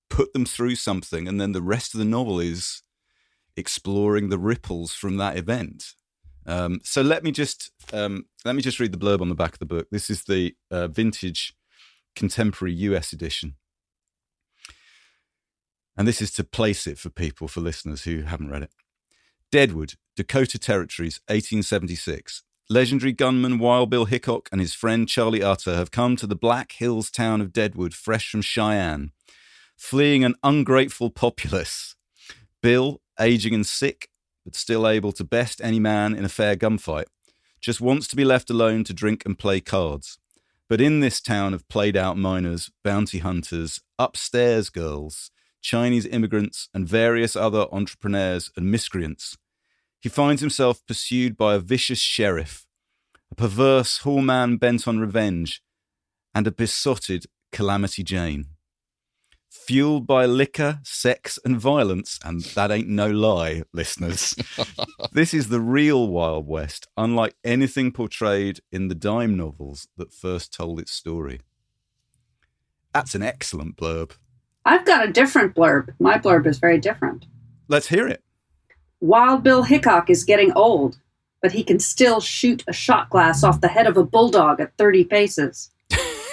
put them through something and then the rest of the novel is exploring the ripples from that event. So let me just read the blurb on the back of the book. This is the vintage contemporary US edition. And this is to place it for listeners who haven't read it. Deadwood, Dakota Territories, 1876. Legendary gunman Wild Bill Hickok and his friend Charlie Utter have come to the Black Hills town of Deadwood, fresh from Cheyenne, fleeing an ungrateful populace. Bill, aging and sick, but still able to best any man in a fair gunfight, just wants to be left alone to drink and play cards. But in this town of played-out miners, bounty hunters, upstairs girls, Chinese immigrants, and various other entrepreneurs and miscreants, he finds himself pursued by a vicious sheriff, a perverse whoreman bent on revenge, and a besotted Calamity Jane. Fueled by liquor, sex, and violence, and that ain't no lie, listeners. This is the real Wild West, unlike anything portrayed in the dime novels that first told its story. That's an excellent blurb. I've got a different blurb. My blurb is very different. Let's hear it. Wild Bill Hickok is getting old, but he can still shoot a shot glass off the head of a bulldog at 30 paces.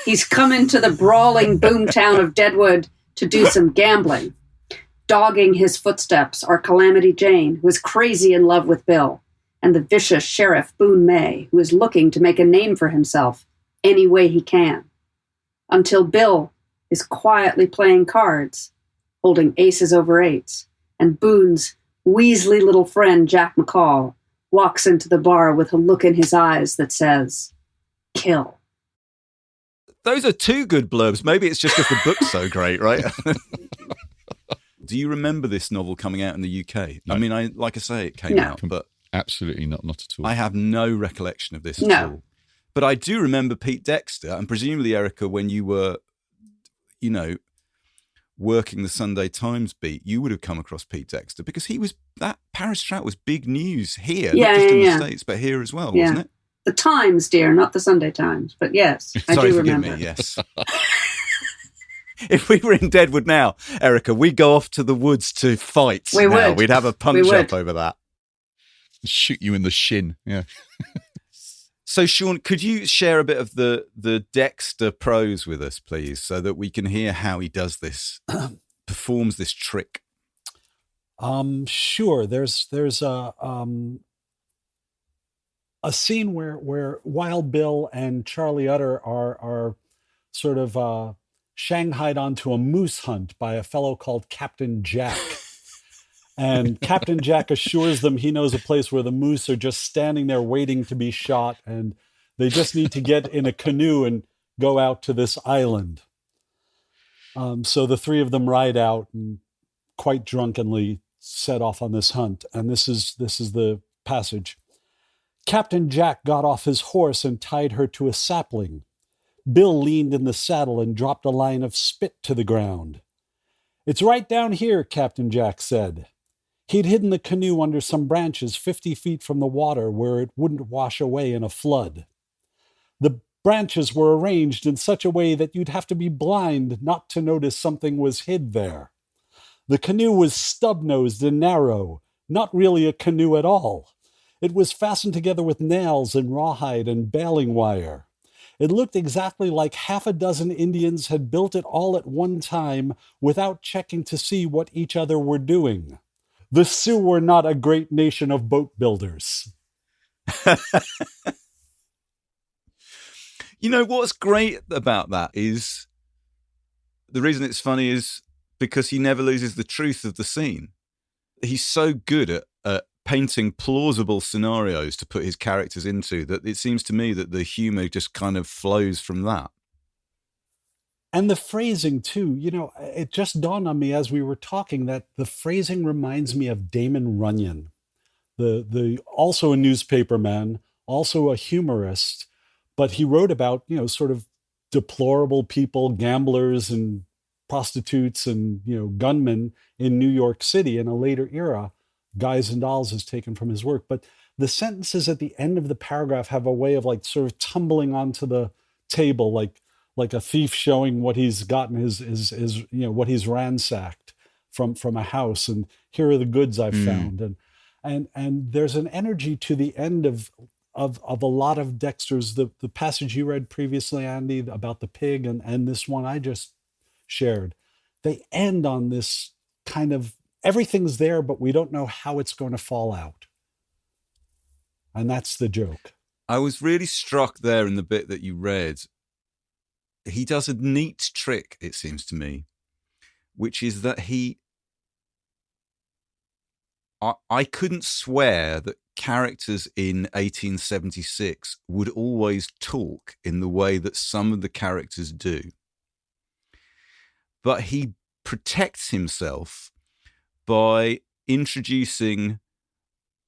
He's come into the brawling boomtown of Deadwood to do some gambling. Dogging his footsteps are Calamity Jane, who is crazy in love with Bill, and the vicious Sheriff Boone May, who is looking to make a name for himself any way he can. Until Bill is quietly playing cards, holding aces over eights, and Boone's Weasley little friend Jack McCall walks into the bar with a look in his eyes that says, "Kill." Those are two good blurbs. Maybe it's just because the book's so great, right? Do you remember this novel coming out in the UK? No. I mean, it came out, but absolutely not at all. I have no recollection of this at all. But I do remember Pete Dexter, and presumably, Erica, when you were, working the Sunday Times beat, you would have come across Pete Dexter because that Paris Trout was big news here, not just in the States, but here as well, wasn't it? The Times, dear, not the Sunday Times, but yes, I do remember. Me, yes. If we were in Deadwood now, Erica, we'd go off to the woods to fight. We'd have a punch-up over that. Shoot you in the shin, yeah. So, Sean, could you share a bit of the Dexter prose with us, please, so that we can hear how he does this performs this trick? Sure. There's a scene where Wild Bill and Charlie Utter are sort of shanghaied onto a moose hunt by a fellow called Captain Jack. And Captain Jack assures them he knows a place where the moose are just standing there waiting to be shot, and they just need to get in a canoe and go out to this island. So the three of them ride out and quite drunkenly set off on this hunt. And this is the passage. Captain Jack got off his horse and tied her to a sapling. Bill leaned in the saddle and dropped a line of spit to the ground. "It's right down here," Captain Jack said. He'd hidden the canoe under some branches 50 feet from the water where it wouldn't wash away in a flood. The branches were arranged in such a way that you'd have to be blind not to notice something was hid there. The canoe was stub-nosed and narrow, not really a canoe at all. It was fastened together with nails and rawhide and baling wire. It looked exactly like half a dozen Indians had built it all at one time without checking to see what each other were doing. The Sioux were not a great nation of boat builders. You know, what's great about that is, the reason it's funny is because he never loses the truth of the scene. He's so good at painting plausible scenarios to put his characters into that it seems to me that the humor just kind of flows from that. And the phrasing, too, you know, it just dawned on me as we were talking that the phrasing reminds me of Damon Runyon, the also a newspaperman, also a humorist, but he wrote about, you know, sort of deplorable people, gamblers and prostitutes and, you know, gunmen in New York City in a later era. Guys and Dolls is taken from his work. But the sentences at the end of the paragraph have a way of like sort of tumbling onto the table, like a thief showing what he's gotten his you know, what he's ransacked from a house, and here are the goods I've found. And there's an energy to the end of a lot of Dexter's, the passage you read previously, Andy, about the pig, and this one I just shared. They end on this kind of, everything's there, but we don't know how it's going to fall out. And that's the joke. I was really struck there in the bit that you read. He does a neat trick, it seems to me, which is that I couldn't swear that characters in 1876 would always talk in the way that some of the characters do. But he protects himself by introducing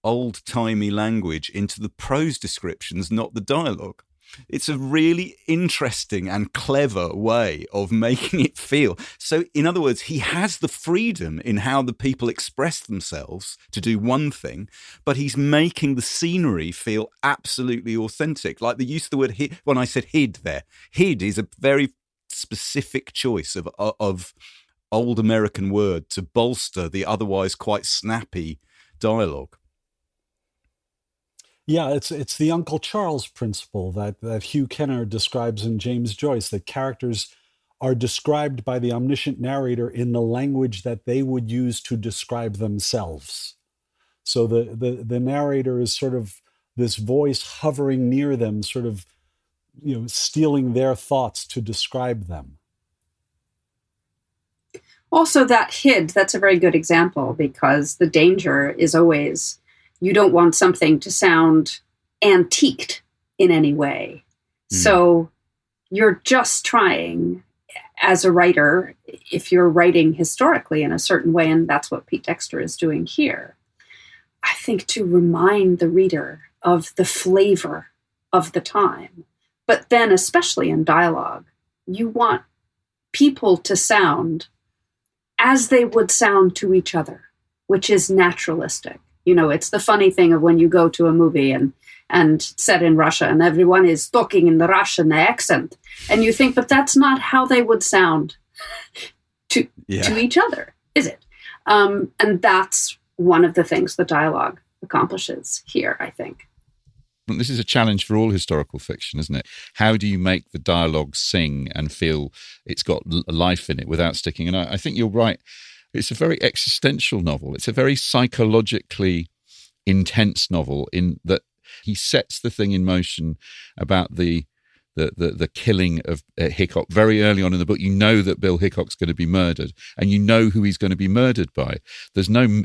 old-timey language into the prose descriptions, not the dialogue. It's a really interesting and clever way of making it feel. So, in other words, he has the freedom in how the people express themselves to do one thing, but he's making the scenery feel absolutely authentic. Like the use of the word hid, when I said hid there. Hid is a very specific choice of old American word to bolster the otherwise quite snappy dialogue. Yeah, it's the Uncle Charles principle that Hugh Kenner describes in James Joyce, that characters are described by the omniscient narrator in the language that they would use to describe themselves. So the narrator is sort of this voice hovering near them, sort of, you know, stealing their thoughts to describe them. Also, that hid, that's a very good example, because the danger is always, you don't want something to sound antiqued in any way. So you're just trying, as a writer, if you're writing historically in a certain way, and that's what Pete Dexter is doing here, I think, to remind the reader of the flavor of the time. But then, especially in dialogue, you want people to sound as they would sound to each other, which is naturalistic. You know, it's the funny thing of when you go to a movie and set in Russia and everyone is talking in the Russian accent, and you think, but that's not how they would sound to each other, is it? And that's one of the things the dialogue accomplishes here, I think. This is a challenge for all historical fiction, isn't it? How do you make the dialogue sing and feel it's got life in it without sticking? And I think you're right. It's a very existential novel. It's a very psychologically intense novel in that he sets the thing in motion about the killing of Hickok very early on in the book. You know that Bill Hickok's going to be murdered, and you know who he's going to be murdered by. There's no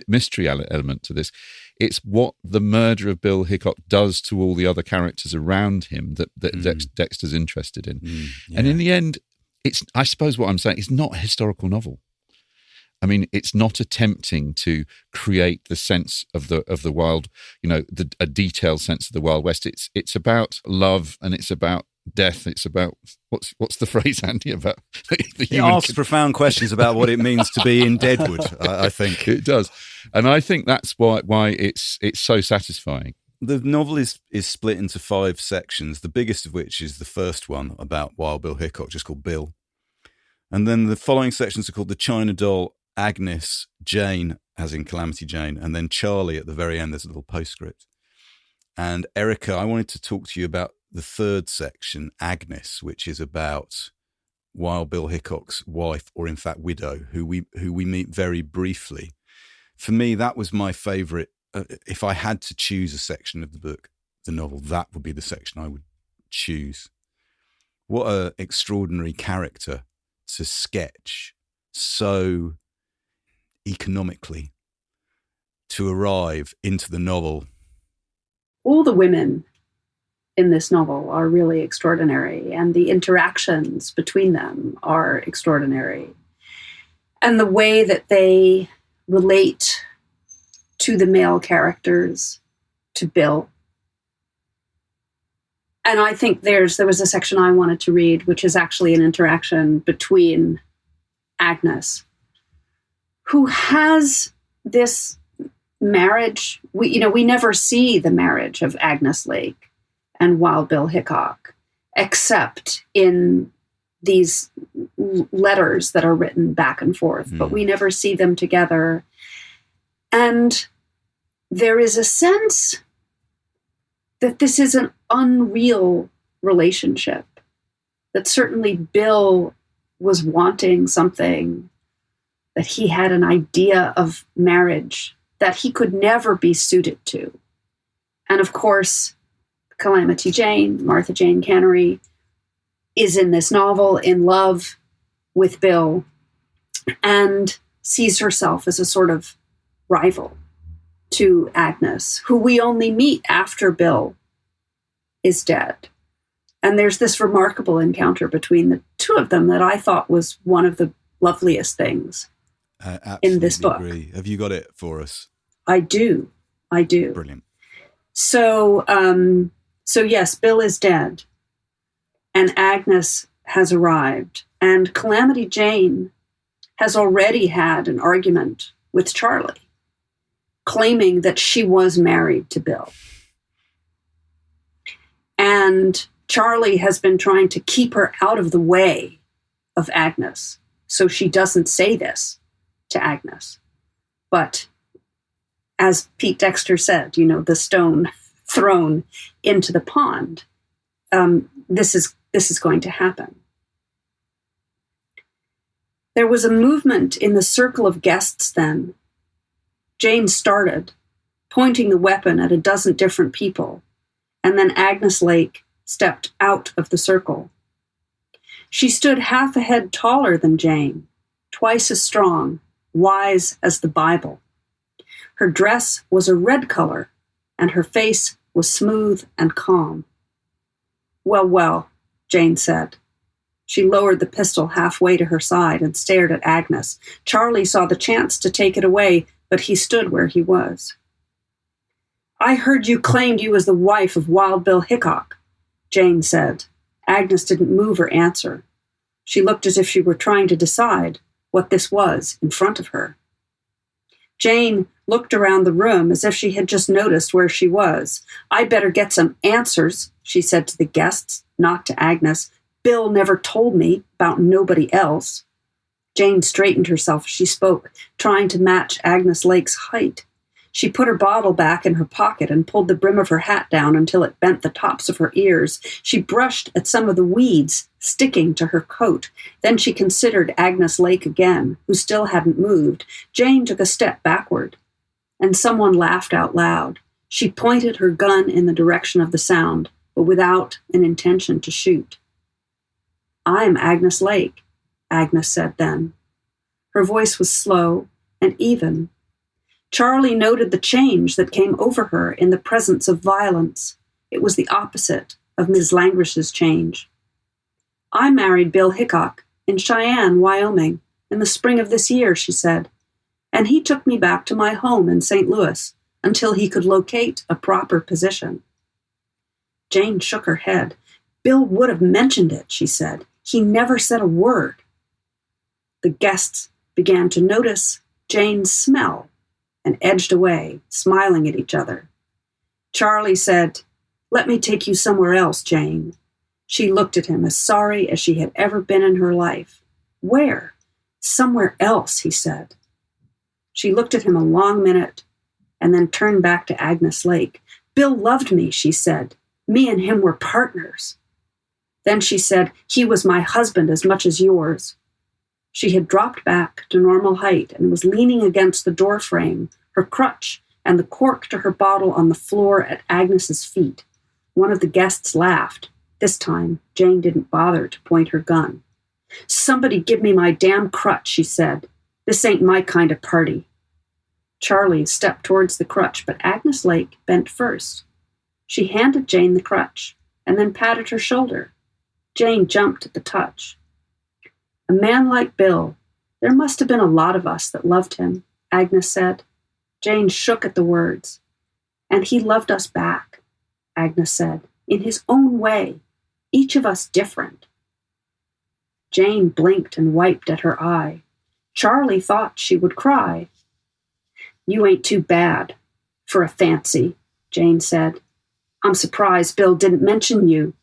mystery element to this. It's what the murder of Bill Hickok does to all the other characters around him that Dexter's interested in. Yeah. And in the end, I suppose what I'm saying, it's not a historical novel. I mean, it's not attempting to create the sense of the wild, a detailed sense of the Wild West. It's about love, and it's about death. It's about what's the phrase, Andy, about the human. It asks profound questions about what it means to be in Deadwood. I think it does, and I think that's why it's so satisfying. The novel is split into 5 sections. The biggest of which is the first one about Wild Bill Hickok, just called Bill, and then the following sections are called the China Doll, Agnes, Jane, as in Calamity Jane, and then Charlie at the very end. There's a little postscript. And Erica, I wanted to talk to you about the third section, Agnes, which is about Wild Bill Hickok's wife, or in fact widow, who we meet very briefly. For me, that was my favourite. If I had to choose a section of the book, the novel, that would be the section I would choose. What an extraordinary character to sketch so economically to arrive into the novel. All the women in this novel are really extraordinary, and the interactions between them are extraordinary. And the way that they relate to the male characters, to Bill. And I think there was a section I wanted to read, which is actually an interaction between Agnes, who has this marriage. We never see the marriage of Agnes Lake and Wild Bill Hickok, except in these letters that are written back and forth, but we never see them together. And there is a sense that this is an unreal relationship, that certainly Bill was wanting something, that he had an idea of marriage that he could never be suited to. And of course, Calamity Jane, Martha Jane Cannery, is in this novel in love with Bill and sees herself as a sort of rival to Agnes, who we only meet after Bill is dead. And there's this remarkable encounter between the two of them that I thought was one of the loveliest things in this book. Agree. Have you got it for us? I do. Brilliant. So yes, Bill is dead, and Agnes has arrived, and Calamity Jane has already had an argument with Charlie, claiming that she was married to Bill. And Charlie has been trying to keep her out of the way of Agnes, so she doesn't say this to Agnes. But as Pete Dexter said, the stone thrown into the pond, this is going to happen. There was a movement in the circle of guests then. Jane started, pointing the weapon at a dozen different people, and then Agnes Lake stepped out of the circle. She stood half a head taller than Jane, twice as strong, wise as the Bible. Her dress was a red color, and her face was smooth and calm. "Well, well," Jane said. She lowered the pistol halfway to her side and stared at Agnes. Charlie saw the chance to take it away, but he stood where he was. "I heard you claimed you was the wife of Wild Bill Hickok," Jane said. Agnes didn't move or answer. She looked as if she were trying to decide what this was in front of her. Jane looked around the room as if she had just noticed where she was. "I better get some answers," she said to the guests, not to Agnes. "Bill never told me about nobody else." Jane straightened herself as she spoke, trying to match Agnes Lake's height. She put her bottle back in her pocket and pulled the brim of her hat down until it bent the tops of her ears. She brushed at some of the weeds sticking to her coat. Then she considered Agnes Lake again, who still hadn't moved. Jane took a step backward, and someone laughed out loud. She pointed her gun in the direction of the sound, but without an intention to shoot. "I'm Agnes Lake," Agnes said then. Her voice was slow and even. Charlie noted the change that came over her in the presence of violence. It was the opposite of Ms. Langrish's change. "I married Bill Hickok in Cheyenne, Wyoming, in the spring of this year," she said, "and he took me back to my home in St. Louis until he could locate a proper position." Jane shook her head. "Bill would have mentioned it," she said. "He never said a word." The guests began to notice Jane's smell and edged away, smiling at each other. Charlie said, "Let me take you somewhere else, Jane." She looked at him as sorry as she had ever been in her life. "Where?" "Somewhere else," he said. She looked at him a long minute and then turned back to Agnes Lake. "Bill loved me," she said. "Me and him were partners." Then she said, "He was my husband as much as yours." She had dropped back to normal height and was leaning against the door frame, her crutch and the cork to her bottle on the floor at Agnes's feet. One of the guests laughed. This time, Jane didn't bother to point her gun. "Somebody give me my damn crutch," she said. "This ain't my kind of party." Charlie stepped towards the crutch, but Agnes Lake bent first. She handed Jane the crutch and then patted her shoulder. Jane jumped at the touch. "A man like Bill, there must have been a lot of us that loved him," Agnes said. Jane shook at the words. "And he loved us back," Agnes said, "in his own way, each of us different." Jane blinked and wiped at her eye. Charlie thought she would cry. "You ain't too bad for a fancy," Jane said. "I'm surprised Bill didn't mention you."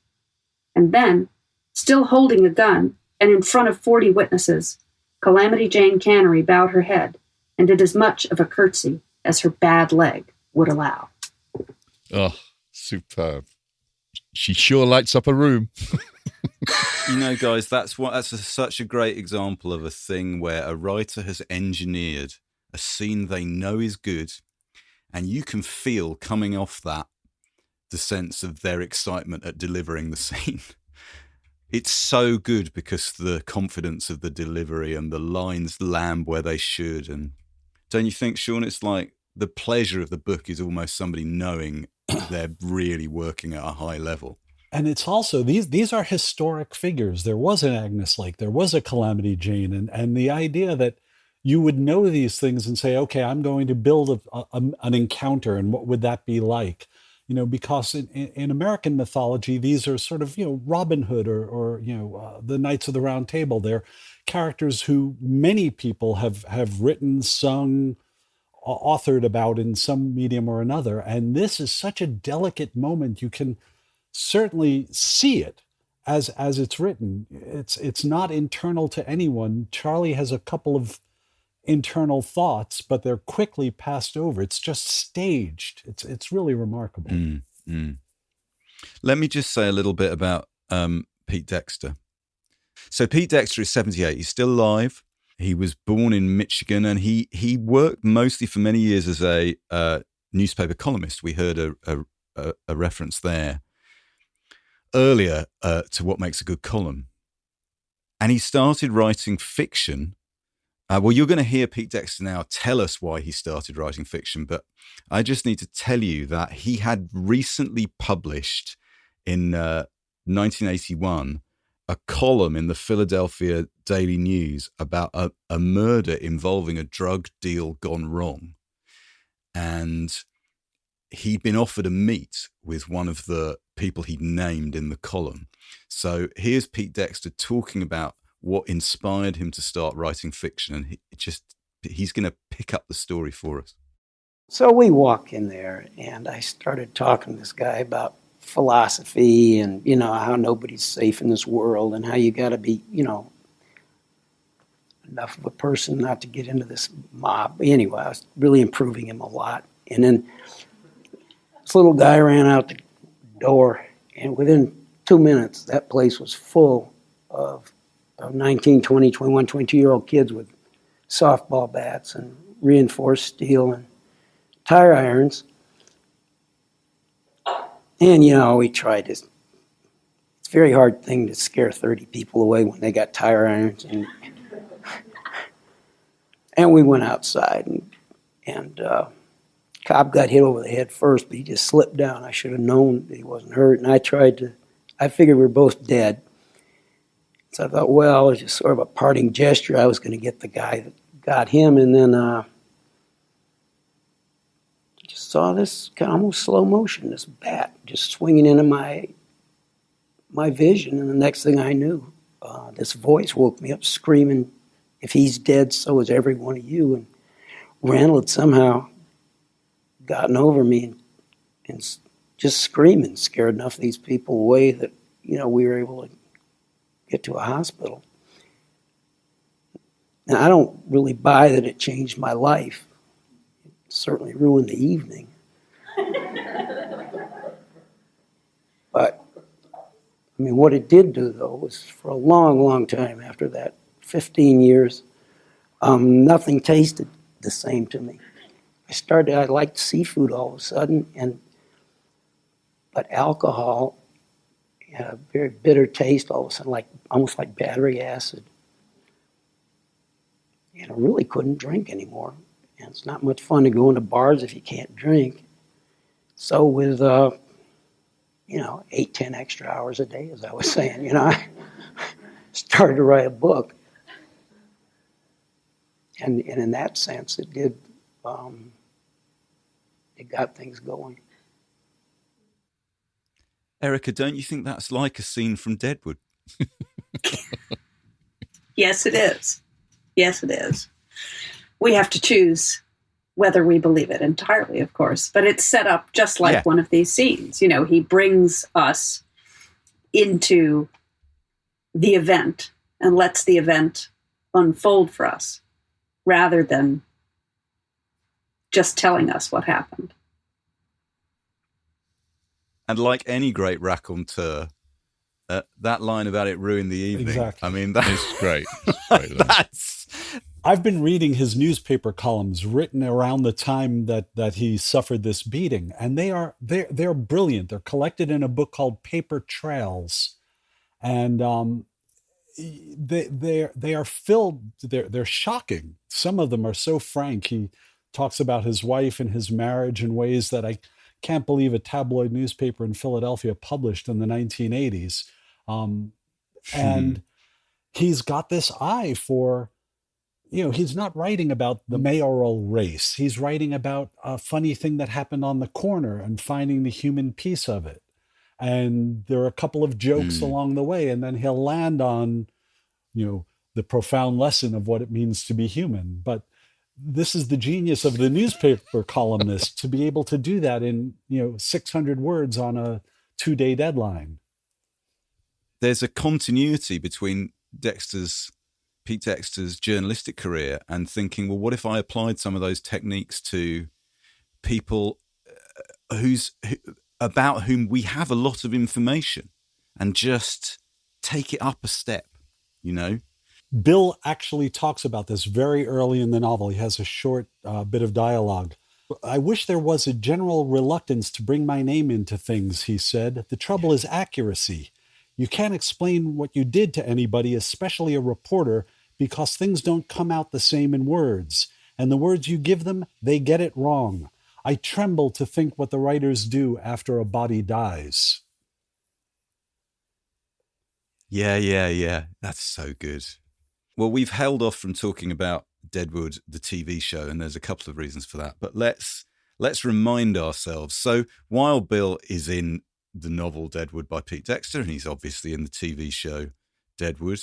And then, still holding a gun, and in front of 40 witnesses, Calamity Jane Cannery bowed her head and did as much of a curtsy as her bad leg would allow. Oh, superb. She sure lights up a room. You know, guys, that's such a great example of a thing where a writer has engineered a scene they know is good, and you can feel coming off that the sense of their excitement at delivering the scene. It's so good because the confidence of the delivery and the lines land where they should. And don't you think, Sean, it's like the pleasure of the book is almost somebody knowing they're really working at a high level. And it's also, these are historic figures. There was an Agnes Lake, there was a Calamity Jane, and the idea that you would know these things and say, okay, I'm going to build an encounter, and what would that be like? You know, because in American mythology, these are sort of, Robin Hood or the Knights of the Round Table. They're characters who many people have written, sung, authored about in some medium or another. And this is such a delicate moment. You can certainly see it as it's written. It's not internal to anyone. Charlie has a couple of internal thoughts, but they're quickly passed over. It's just staged. It's really remarkable. Let me just say a little bit about Pete Dexter. So Pete Dexter is 78. He's still alive. He was born in Michigan, and he worked mostly for many years as a newspaper columnist. We heard a reference there earlier to what makes a good column. And he started writing fiction. Well, you're going to hear Pete Dexter now tell us why he started writing fiction, but I just need to tell you that he had recently published in 1981 a column in the Philadelphia Daily News about a murder involving a drug deal gone wrong. And he'd been offered a meet with one of the people he'd named in the column. So here's Pete Dexter talking about what inspired him to start writing fiction, and he's going to pick up the story for us. So we walk in there, and I started talking to this guy about philosophy and, how nobody's safe in this world and how you got to be, enough of a person not to get into this mob. Anyway, I was really improving him a lot. And then this little guy ran out the door, and within 2 minutes, that place was full of 19, 20, 21, 22-year-old kids with softball bats and reinforced steel and tire irons. And, we tried this. It's a very hard thing to scare 30 people away when they got tire irons. And we went outside, and Cobb got hit over the head first, but he just slipped down. I should have known that he wasn't hurt. And I figured we were both dead. So I thought, well, it was just sort of a parting gesture. I was going to get the guy that got him. And then just saw this kind of almost slow motion, this bat just swinging into my vision. And the next thing I knew, this voice woke me up screaming, "If he's dead, so is every one of you." And Randall had somehow gotten over me and just screaming scared enough of these people away that, we were able to get to a hospital. And I don't really buy that it changed my life. It certainly ruined the evening. But, what it did do, though, was for a long, long time after that, 15 years, nothing tasted the same to me. I liked seafood all of a sudden, but alcohol had a very bitter taste all of a sudden, almost like battery acid. And I really couldn't drink anymore. And it's not much fun to go into bars if you can't drink. So with, 8, 10 extra hours a day, as I was saying, I started to write a book. And in that sense, it did, it got things going. Erica, don't you think that's like a scene from Deadwood? Yes, it is. Yes, it is. We have to choose whether we believe it entirely, of course. But it's set up just like one of these scenes. He brings us into the event and lets the event unfold for us rather than just telling us what happened. And like any great raconteur, that line about it ruined the evening. Exactly. That's great. I've been reading his newspaper columns written around the time that he suffered this beating, and they're brilliant. They're collected in a book called Paper Trails, and they are filled. They're shocking. Some of them are so frank. He talks about his wife and his marriage in ways that I can't believe a tabloid newspaper in Philadelphia published in the 1980s. And he's got this eye for, he's not writing about the mayoral race. He's writing about a funny thing that happened on the corner and finding the human piece of it. And there are a couple of jokes along the way, and then he'll land on, the profound lesson of what it means to be human. But this is the genius of the newspaper columnist, to be able to do that in 600 words on a 2-day deadline. There's a continuity between Pete Dexter's journalistic career and thinking, well, what if I applied some of those techniques to people about whom we have a lot of information and just take it up a step, Bill actually talks about this very early in the novel. He has a short bit of dialogue. "I wish there was a general reluctance to bring my name into things," he said. "The trouble is accuracy. You can't explain what you did to anybody, especially a reporter, because things don't come out the same in words. And the words you give them, they get it wrong. I tremble to think what the writers do after a body dies." Yeah. That's so good. Well, we've held off from talking about Deadwood, the TV show, and there's a couple of reasons for that. But let's remind ourselves. So while Bill is in the novel Deadwood by Pete Dexter, and he's obviously in the TV show Deadwood,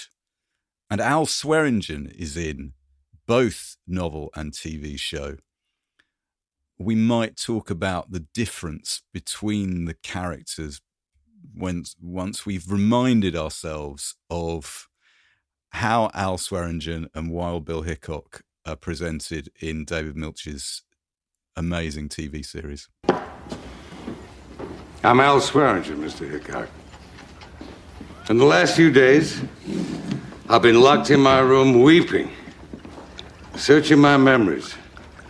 and Al Swearingen is in both novel and TV show, we might talk about the difference between the characters once we've reminded ourselves of how Al Swearingen and Wild Bill Hickok are presented in David Milch's amazing TV series. I'm Al Swearingen, Mr. Hickok. In the last few days, I've been locked in my room weeping, searching my memories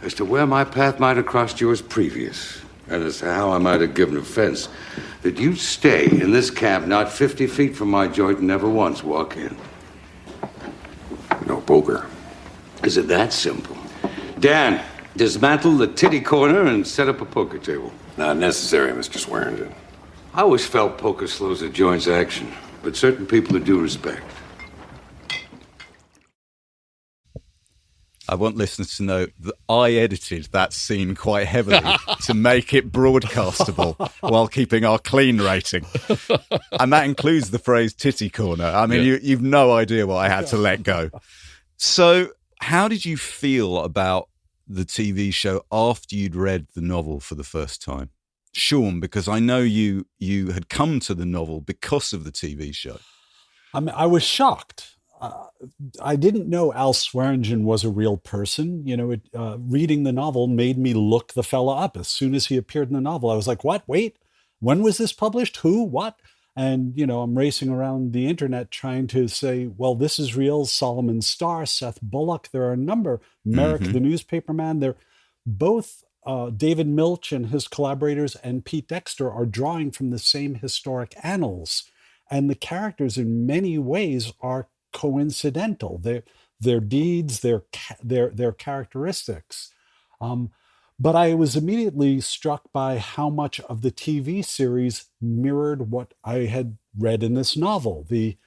as to where my path might have crossed yours previous, and as to how I might have given offense that you'd stay in this camp not 50 feet from my joint and never once walk in. No poker. Is it that simple? Dan, dismantle the titty corner and set up a poker table. Not necessary, Mr. Swearingen. I always felt poker slows the joint's action, but certain people are due respect. I want listeners to know that I edited that scene quite heavily to make it broadcastable while keeping our clean rating. And that includes the phrase titty corner. I mean, you've no idea what I had to let go. So how did you feel about the TV show after you'd read the novel for the first time? Sean, because I know you had come to the novel because of the TV show. I mean, I was shocked. I didn't know Al Swearingen was a real person. You know, reading the novel made me look the fella up. As soon as he appeared in the novel, I was like, what? Wait, when was this published? Who? What? And, you know, I'm racing around the internet trying to say, well, this is real. Solomon Starr, Seth Bullock. There are a number. Merrick, the newspaperman. They're both David Milch and his collaborators and Pete Dexter are drawing from the same historic annals. And the characters in many ways are coincidental. Their deeds, their characteristics. But I was immediately struck by how much of the TV series mirrored what I had read in this novel. The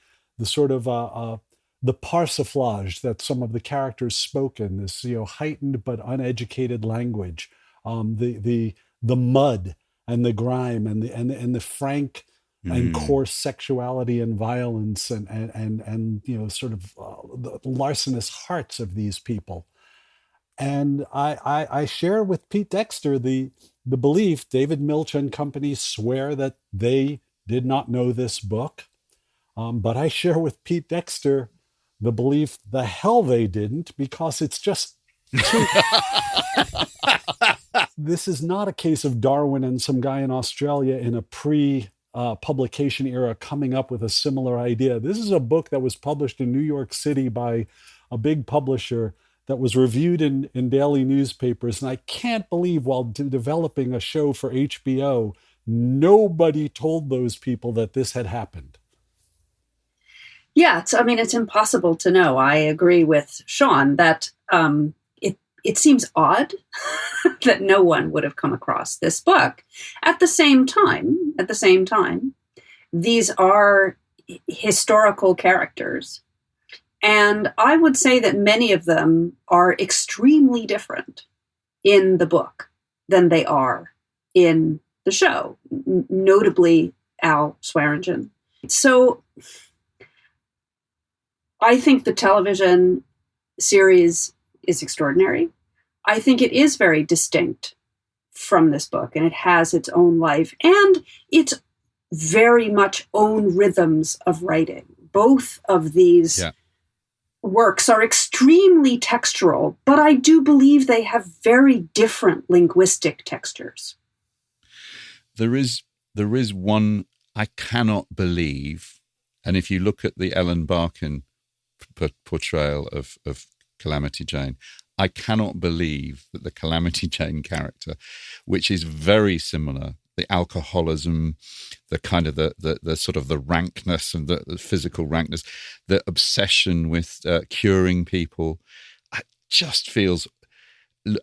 sort of the parsiflage that some of the characters spoke in, this heightened but uneducated language, the mud and the grime and the frank and coarse sexuality and violence and sort of the larcenous hearts of these people. And I share with Pete Dexter the belief. David Milch and company swear that they did not know this book, but I share with Pete Dexter the belief the hell they didn't, because it's just too... This is not a case of Darwin and some guy in Australia in a publication era coming up with a similar idea. This is a book that was published in New York City by a big publisher that was reviewed in daily newspapers. And I can't believe while developing a show for HBO, nobody told those people that this had happened. Yeah, it's impossible to know. I agree with Sean that it seems odd that no one would have come across this book. At the same time, these are historical characters. And I would say that many of them are extremely different in the book than they are in the show, notably Al Swearingen. So I think the television series is extraordinary. I think it is very distinct from this book, and it has its own life and its very much own rhythms of writing. Both of these works are extremely textural, but I do believe they have very different linguistic textures. There is one I cannot believe, and if you look at the Ellen Barkin portrayal of Calamity Jane, I cannot believe that the Calamity Jane character, which is very similar, the alcoholism, the kind of the sort of the rankness and the physical rankness, the obsession with curing people, it just feels.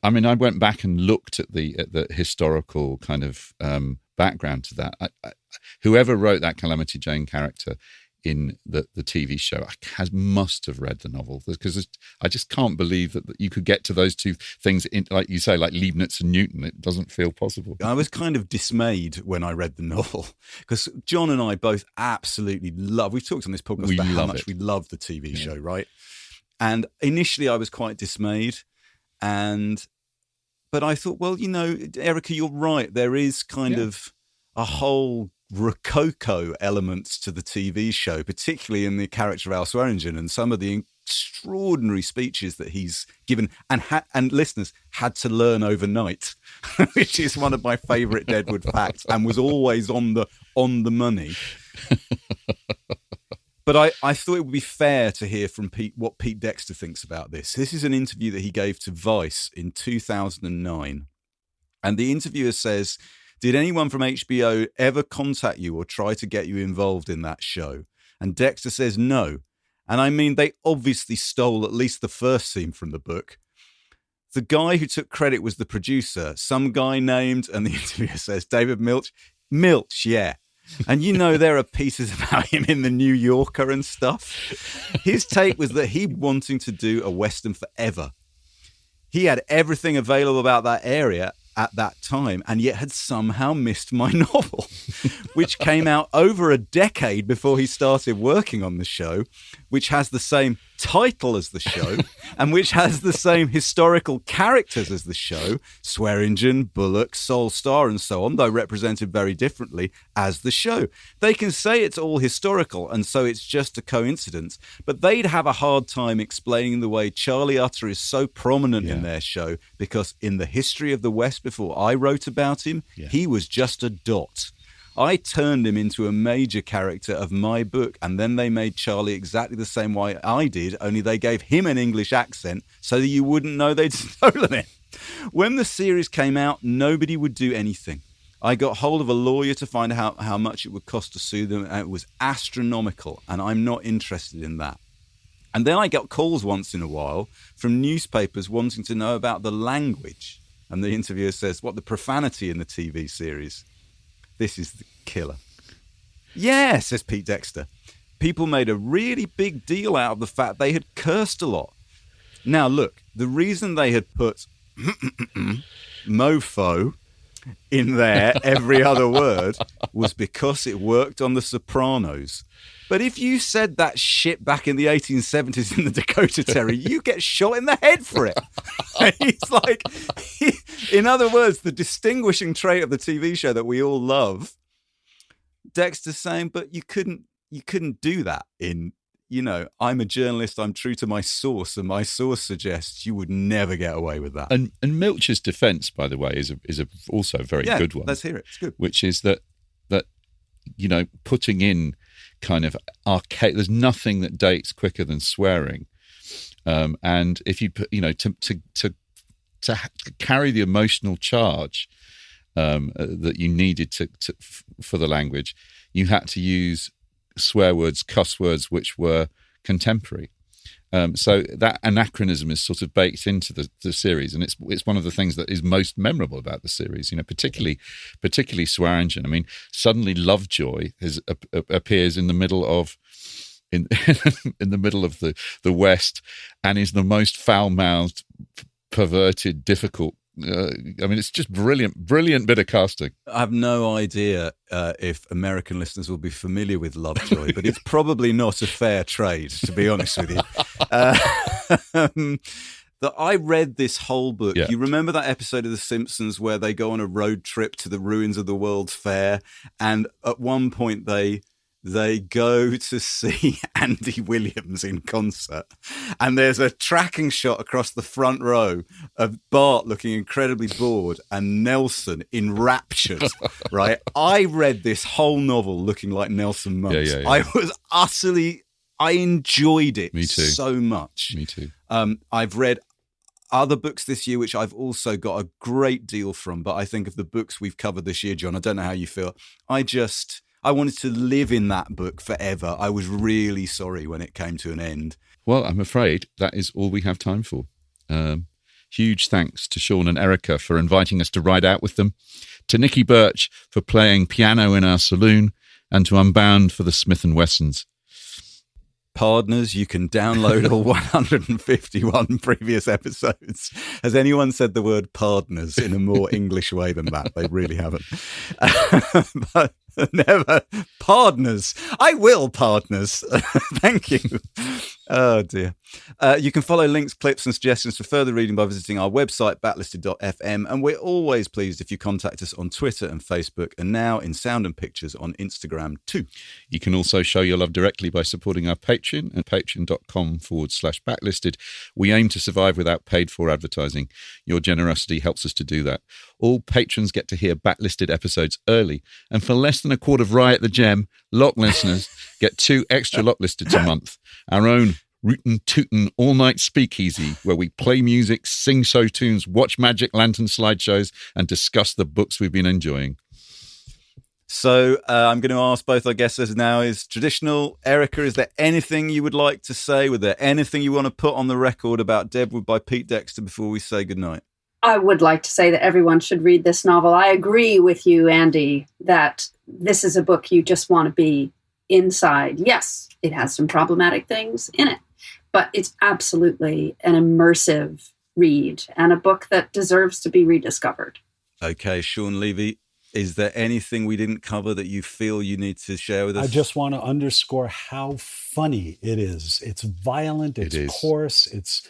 I mean, I went back and looked at the historical kind of background to that. Whoever wrote that Calamity Jane character in the TV show must have read the novel, because I just can't believe that you could get to those two things in, like you say, like Leibniz and Newton. It doesn't feel possible. I was kind of dismayed when I read the novel, because John and I both absolutely love, we've talked on this podcast about how much we love the TV show, right? And initially I was quite dismayed, but I thought, well, Erica, you're right. There is kind of a whole rococo elements to the TV show, particularly in the character of Al Swearingen and some of the extraordinary speeches that he's given and listeners had to learn overnight, which is one of my favourite Deadwood facts, and was always on the money. But I thought it would be fair to hear from Pete what Pete Dexter thinks about this. This is an interview that he gave to Vice in 2009. And the interviewer says, "Did anyone from HBO ever contact you or try to get you involved in that show?" And Dexter says no. And I mean, they obviously stole at least the first scene from the book. The guy who took credit was the producer, some guy named, and the interviewer says, David Milch. Milch, yeah. And there are pieces about him in the New Yorker and stuff. His take was that he wanting to do a Western forever. He had everything available about that area at that time, and yet had somehow missed my novel, which came out over a decade before he started working on the show, which has the same title as the show, and which has the same historical characters as the show, Swearingen, Bullock, Solstar, and so on, though represented very differently as the show. They can say it's all historical, and so it's just a coincidence, but they'd have a hard time explaining the way Charlie Utter is so prominent in their show, because in the history of the West before I wrote about him, he was just a dot. I turned him into a major character of my book, and then they made Charlie exactly the same way I did, only they gave him an English accent so that you wouldn't know they'd stolen it. When the series came out, nobody would do anything. I got hold of a lawyer to find out how much it would cost to sue them, and it was astronomical, and I'm not interested in that. And then I got calls once in a while from newspapers wanting to know about the language. And the interviewer says, what, the profanity in the TV series? This is the killer. Yeah, says Pete Dexter. People made a really big deal out of the fact they had cursed a lot. Now, look, the reason they had put mofo in there every other word was because it worked on The Sopranos. But if you said that shit back in the 1870s in the Dakota Territory, you get shot in the head for it. It's like, in other words, the distinguishing trait of the TV show that we all love, Dexter's saying, but you couldn't do that in, I'm a journalist, I'm true to my source, and my source suggests you would never get away with that. And Milch's defense, by the way, is also a very good one. Let's hear it. It's good. Which is that putting in kind of archaic, there's nothing that dates quicker than swearing, and if you put, to carry the emotional charge that you needed for the language, you had to use swear words, cuss words, which were contemporary. So that anachronism is sort of baked into the series, and it's one of the things that is most memorable about the series. Particularly Swearingen. I mean, suddenly Lovejoy appears in the middle of in the middle of the West, and is the most foul-mouthed, perverted, difficult. It's just brilliant bit of casting. I have no idea if American listeners will be familiar with Lovejoy, but it's probably not a fair trade, to be honest with you. That I read this whole book. Yeah. You remember that episode of The Simpsons where they go on a road trip to the ruins of the World's Fair, and at one point they go to see Andy Williams in concert, and there's a tracking shot across the front row of Bart looking incredibly bored and Nelson enraptured, right? I read this whole novel looking like Nelson Muntz. Yeah. I enjoyed it so much. Me too. I've read other books this year, which I've also got a great deal from, but I think of the books we've covered this year, John, I don't know how you feel. I wanted to live in that book forever. I was really sorry when it came to an end. Well, I'm afraid that is all we have time for. Huge thanks to Sean and Erica for inviting us to ride out with them, to Nikki Birch for playing piano in our saloon, and to Unbound for the Smith & Wessons. Partners, you can download all 151 previous episodes. Has anyone said the word partners in a more English way than that? They really haven't. But never. Partners. I will, partners. Thank you. Oh, dear. You can follow links, clips and suggestions for further reading by visiting our website, backlisted.fm. And we're always pleased if you contact us on Twitter and Facebook, and now in sound and pictures on Instagram too. You can also show your love directly by supporting our Patreon at patreon.com/backlisted. We aim to survive without paid-for advertising. Your generosity helps us to do that. All patrons get to hear Backlisted episodes early, and for less than a quart of rye at the gem, Lock listeners get 2 extra Lock Listeds a month. Our own rootin' tootin' all-night speakeasy where we play music, sing show tunes, watch magic lantern slideshows and discuss the books we've been enjoying. So I'm going to ask both our guests as now is traditional. Erica, is there anything you would like to say? Was there anything you want to put on the record about Deadwood by Pete Dexter before we say goodnight? I would like to say that everyone should read this novel. I agree with you, Andy, that this is a book you just want to be inside. Yes, it has some problematic things in it, but it's absolutely an immersive read and a book that deserves to be rediscovered. Okay, Sean Levy, is there anything we didn't cover that you feel you need to share with us? I just want to underscore how funny it is. It's violent, it's coarse, it's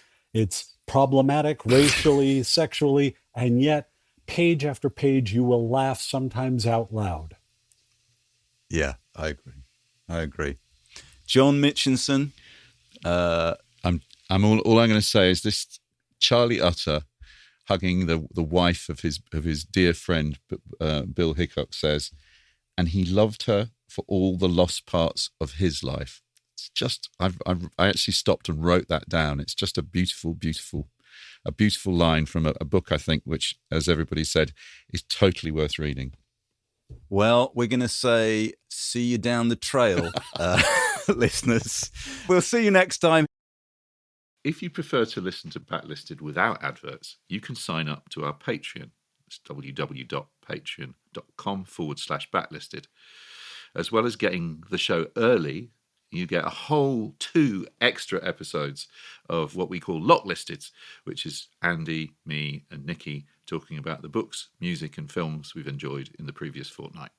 problematic racially, sexually, and yet page after page you will laugh sometimes out loud. Yeah, I agree. John Mitchinson. All I'm going to say is this: Charlie Utter hugging the wife of his dear friend Bill Hickok says, and he loved her for all the lost parts of his life. It's just I actually stopped and wrote that down. It's just a beautiful line from a book, I think, which, as everybody said, is totally worth reading. Well, we're going to say see you down the trail, listeners. We'll see you next time. If you prefer to listen to Backlisted without adverts, you can sign up to our Patreon. It's www.patreon.com/backlisted. As well as getting the show early, you get a whole 2 extra episodes of what we call Lock Listeds, which is Andy, me, and Nikki talking about the books, music, and films we've enjoyed in the previous fortnight.